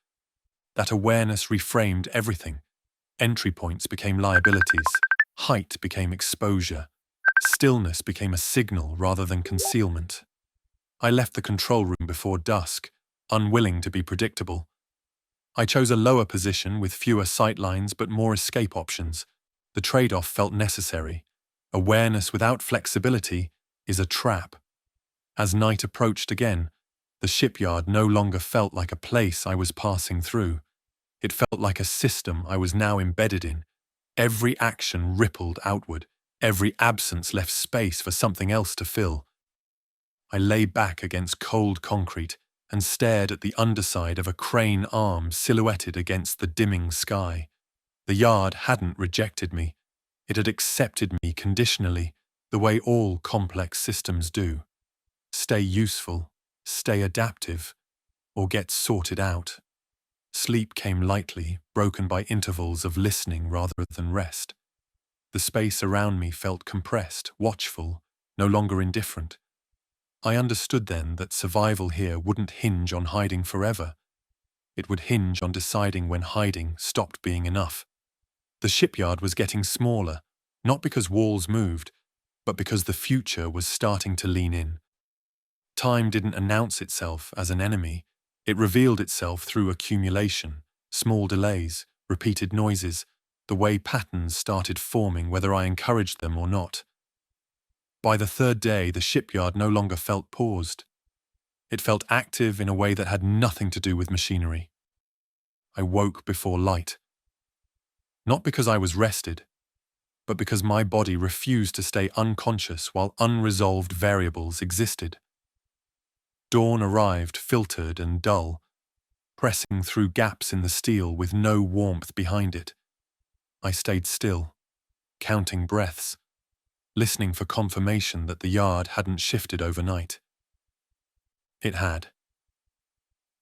That awareness reframed everything. Entry points became liabilities. Height became exposure. Stillness became a signal rather than concealment. I left the control room before dusk, unwilling to be predictable. I chose a lower position with fewer sightlines but more escape options. The trade-off felt necessary. Awareness without flexibility is a trap. As night approached again, the shipyard no longer felt like a place I was passing through. It felt like a system I was now embedded in. Every action rippled outward. Every absence left space for something else to fill. I lay back against cold concrete and stared at the underside of a crane arm silhouetted against the dimming sky. The yard hadn't rejected me. It had accepted me conditionally, the way all complex systems do. Stay useful, stay adaptive, or get sorted out. Sleep came lightly, broken by intervals of listening rather than rest. The space around me felt compressed, watchful, no longer indifferent. I understood then that survival here wouldn't hinge on hiding forever. It would hinge on deciding when hiding stopped being enough. The shipyard was getting smaller, not because walls moved, but because the future was starting to lean in. Time didn't announce itself as an enemy. It revealed itself through accumulation, small delays, repeated noises, the way patterns started forming whether I encouraged them or not. By the third day, the shipyard no longer felt paused. It felt active in a way that had nothing to do with machinery. I woke before light. Not because I was rested, but because my body refused to stay unconscious while unresolved variables existed. Dawn arrived, filtered and dull, pressing through gaps in the steel with no warmth behind it. I stayed still, counting breaths, listening for confirmation that the yard hadn't shifted overnight. It had.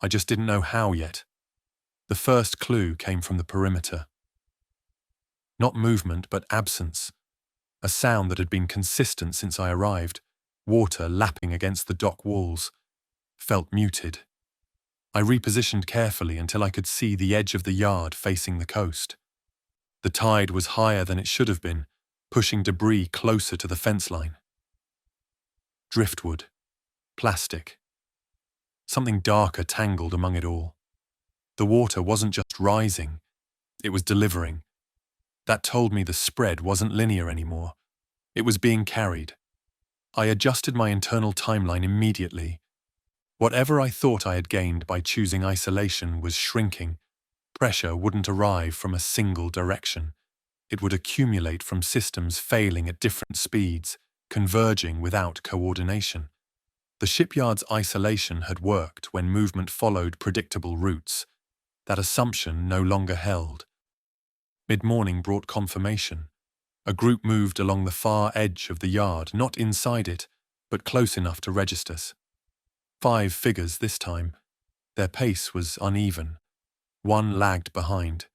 I just didn't know how yet. The first clue came from the perimeter. Not movement, but absence. A sound that had been consistent since I arrived, water lapping against the dock walls, felt muted. I repositioned carefully until I could see the edge of the yard facing the coast. The tide was higher than it should have been, pushing debris closer to the fence line. Driftwood, plastic. Something darker tangled among it all. The water wasn't just rising, it was delivering. That told me the spread wasn't linear anymore. It was being carried. I adjusted my internal timeline immediately. Whatever I thought I had gained by choosing isolation was shrinking. Pressure wouldn't arrive from a single direction. It would accumulate from systems failing at different speeds, converging without coordination. The shipyard's isolation had worked when movement followed predictable routes. That assumption no longer held. Mid-morning brought confirmation. A group moved along the far edge of the yard, not inside it, but close enough to register us. 5 figures this time. Their pace was uneven. One lagged behind.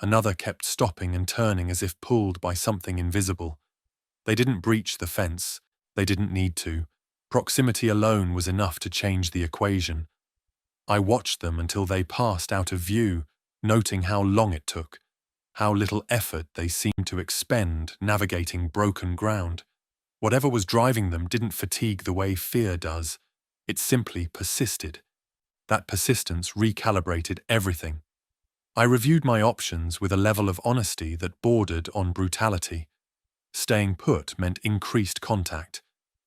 Another kept stopping and turning as if pulled by something invisible. They didn't breach the fence. They didn't need to. Proximity alone was enough to change the equation. I watched them until they passed out of view, noting how long it took, how little effort they seemed to expend navigating broken ground. Whatever was driving them didn't fatigue the way fear does. It simply persisted. That persistence recalibrated everything. I reviewed my options with a level of honesty that bordered on brutality. Staying put meant increased contact.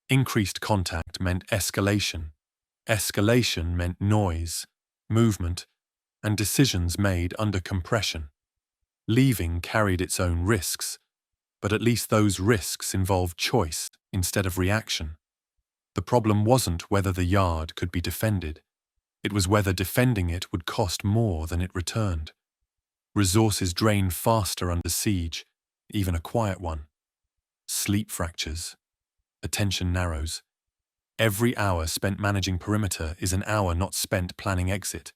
Increased contact meant escalation. Escalation meant noise, movement, and decisions made under compression. Leaving carried its own risks, but at least those risks involved choice instead of reaction. The problem wasn't whether the yard could be defended. It was whether defending it would cost more than it returned. Resources drain faster under siege, even a quiet one. Sleep fractures. Attention narrows. Every hour spent managing perimeter is an hour not spent planning exit.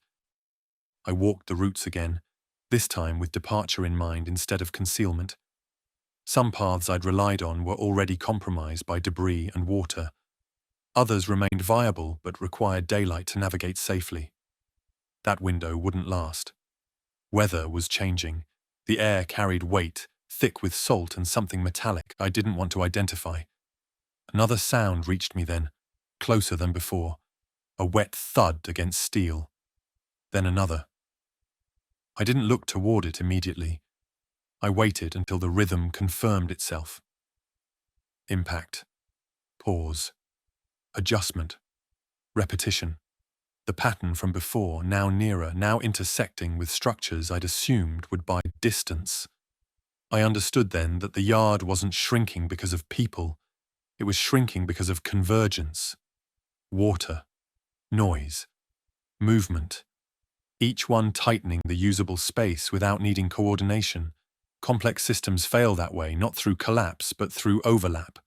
I walked the routes again, this time with departure in mind instead of concealment. Some paths I'd relied on were already compromised by debris and water. Others remained viable but required daylight to navigate safely. That window wouldn't last. Weather was changing. The air carried weight, thick with salt and something metallic I didn't want to identify. Another sound reached me then, closer than before, a wet thud against steel. Then another. I didn't look toward it immediately. I waited until the rhythm confirmed itself. Impact. Pause. Adjustment. Repetition. The pattern from before, now nearer, now intersecting with structures I'd assumed would bide distance. I understood then that the yard wasn't shrinking because of people. It was shrinking because of convergence. Water. Noise. Movement. Each one tightening the usable space without needing coordination. Complex systems fail that way, not through collapse, but through overlap.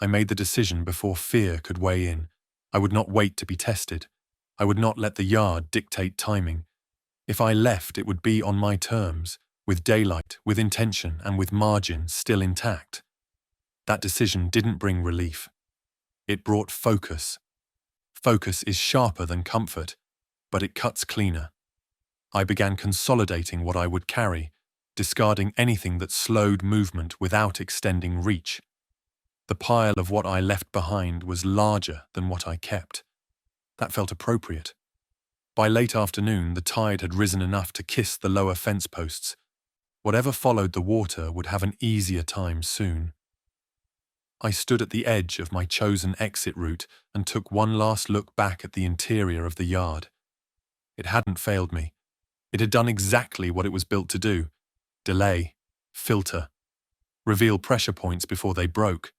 I made the decision before fear could weigh in. I would not wait to be tested. I would not let the yard dictate timing. If I left, it would be on my terms, with daylight, with intention, and with margin still intact. That decision didn't bring relief. It brought focus. Focus is sharper than comfort, but it cuts cleaner. I began consolidating what I would carry, discarding anything that slowed movement without extending reach. The pile of what I left behind was larger than what I kept. That felt appropriate. By late afternoon, the tide had risen enough to kiss the lower fence posts. Whatever followed the water would have an easier time soon. I stood at the edge of my chosen exit route and took one last look back at the interior of the yard. It hadn't failed me. It had done exactly what it was built to do. Delay, filter, reveal pressure points before they broke.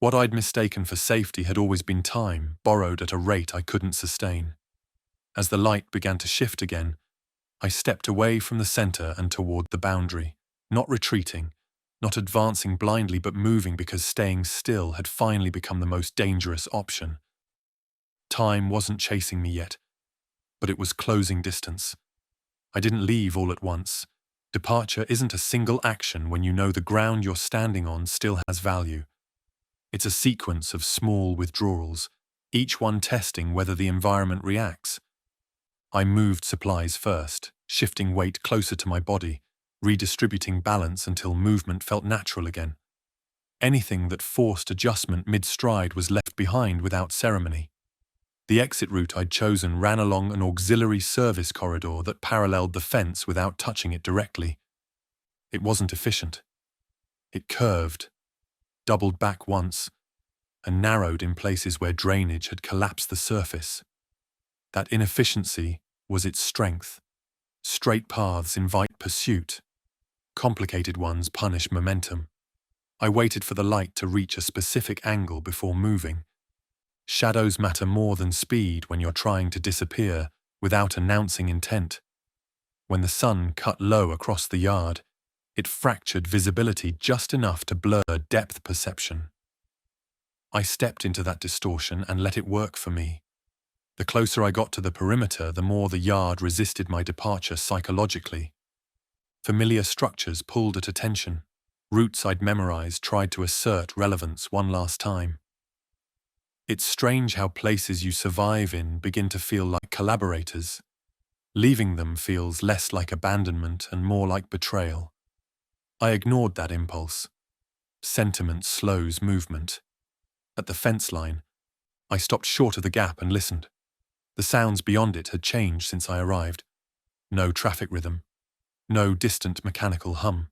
What I'd mistaken for safety had always been time, borrowed at a rate I couldn't sustain. As the light began to shift again, I stepped away from the center and toward the boundary, not retreating, not advancing blindly but moving because staying still had finally become the most dangerous option. Time wasn't chasing me yet, but it was closing distance. I didn't leave all at once. Departure isn't a single action when you know the ground you're standing on still has value. It's a sequence of small withdrawals, each one testing whether the environment reacts. I moved supplies first, shifting weight closer to my body, redistributing balance until movement felt natural again. Anything that forced adjustment mid-stride was left behind without ceremony. The exit route I'd chosen ran along an auxiliary service corridor that paralleled the fence without touching it directly. It wasn't efficient. It curved, doubled back once, and narrowed in places where drainage had collapsed the surface. That inefficiency was its strength. Straight paths invite pursuit. Complicated ones punish momentum. I waited for the light to reach a specific angle before moving. Shadows matter more than speed when you're trying to disappear without announcing intent. When the sun cut low across the yard, it fractured visibility just enough to blur depth perception. I stepped into that distortion and let it work for me. The closer I got to the perimeter, the more the yard resisted my departure psychologically. Familiar structures pulled at attention. Routes I'd memorized tried to assert relevance one last time. It's strange how places you survive in begin to feel like collaborators. Leaving them feels less like abandonment and more like betrayal. I ignored that impulse. Sentiment slows movement. At the fence line, I stopped short of the gap and listened. The sounds beyond it had changed since I arrived. No traffic rhythm. No distant mechanical hum.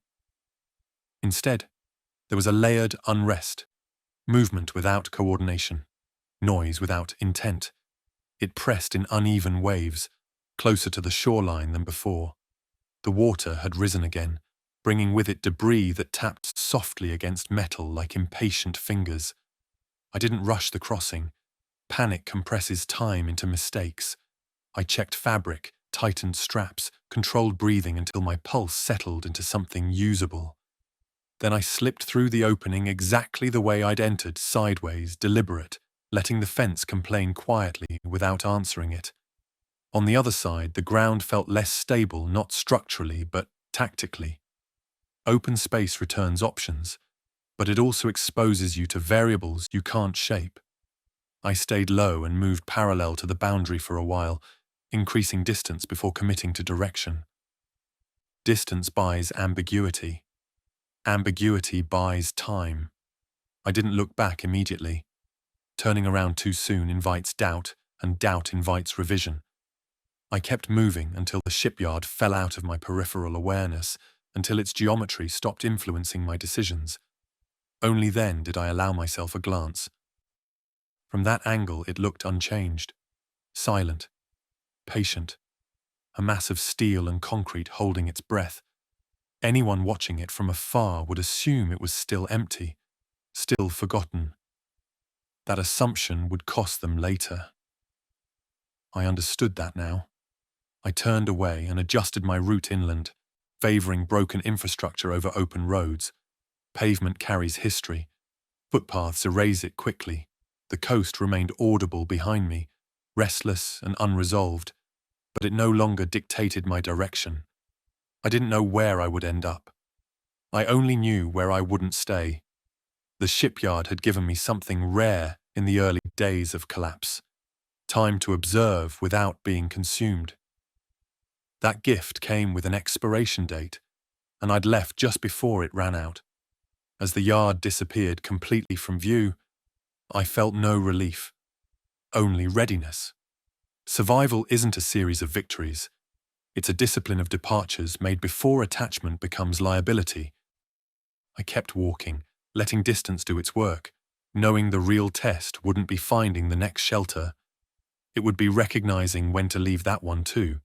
Instead, there was a layered unrest. Movement without coordination. Noise without intent. It pressed in uneven waves, closer to the shoreline than before. The water had risen again, bringing with it debris that tapped softly against metal like impatient fingers. I didn't rush the crossing. Panic compresses time into mistakes. I checked fabric, tightened straps, controlled breathing until my pulse settled into something usable. Then I slipped through the opening exactly the way I'd entered, sideways, deliberate, letting the fence complain quietly without answering it. On the other side, the ground felt less stable, not structurally, but tactically. Open space returns options, but it also exposes you to variables you can't shape. I stayed low and moved parallel to the boundary for a while, increasing distance before committing to direction. Distance buys ambiguity. Ambiguity buys time. I didn't look back immediately. Turning around too soon invites doubt, and doubt invites revision. I kept moving until the shipyard fell out of my peripheral awareness, until its geometry stopped influencing my decisions. Only then did I allow myself a glance. From that angle it looked unchanged, silent, patient, a mass of steel and concrete holding its breath. Anyone watching it from afar would assume it was still empty, still forgotten. That assumption would cost them later. I understood that now. I turned away and adjusted my route inland, favoring broken infrastructure over open roads. Pavement carries history. Footpaths erase it quickly. The coast remained audible behind me, restless and unresolved, but it no longer dictated my direction. I didn't know where I would end up. I only knew where I wouldn't stay. The shipyard had given me something rare in the early days of collapse. Time to observe without being consumed. That gift came with an expiration date, and I'd left just before it ran out. As the yard disappeared completely from view, I felt no relief, only readiness. Survival isn't a series of victories. It's a discipline of departures made before attachment becomes liability. I kept walking, letting distance do its work, knowing the real test wouldn't be finding the next shelter. It would be recognizing when to leave that one too.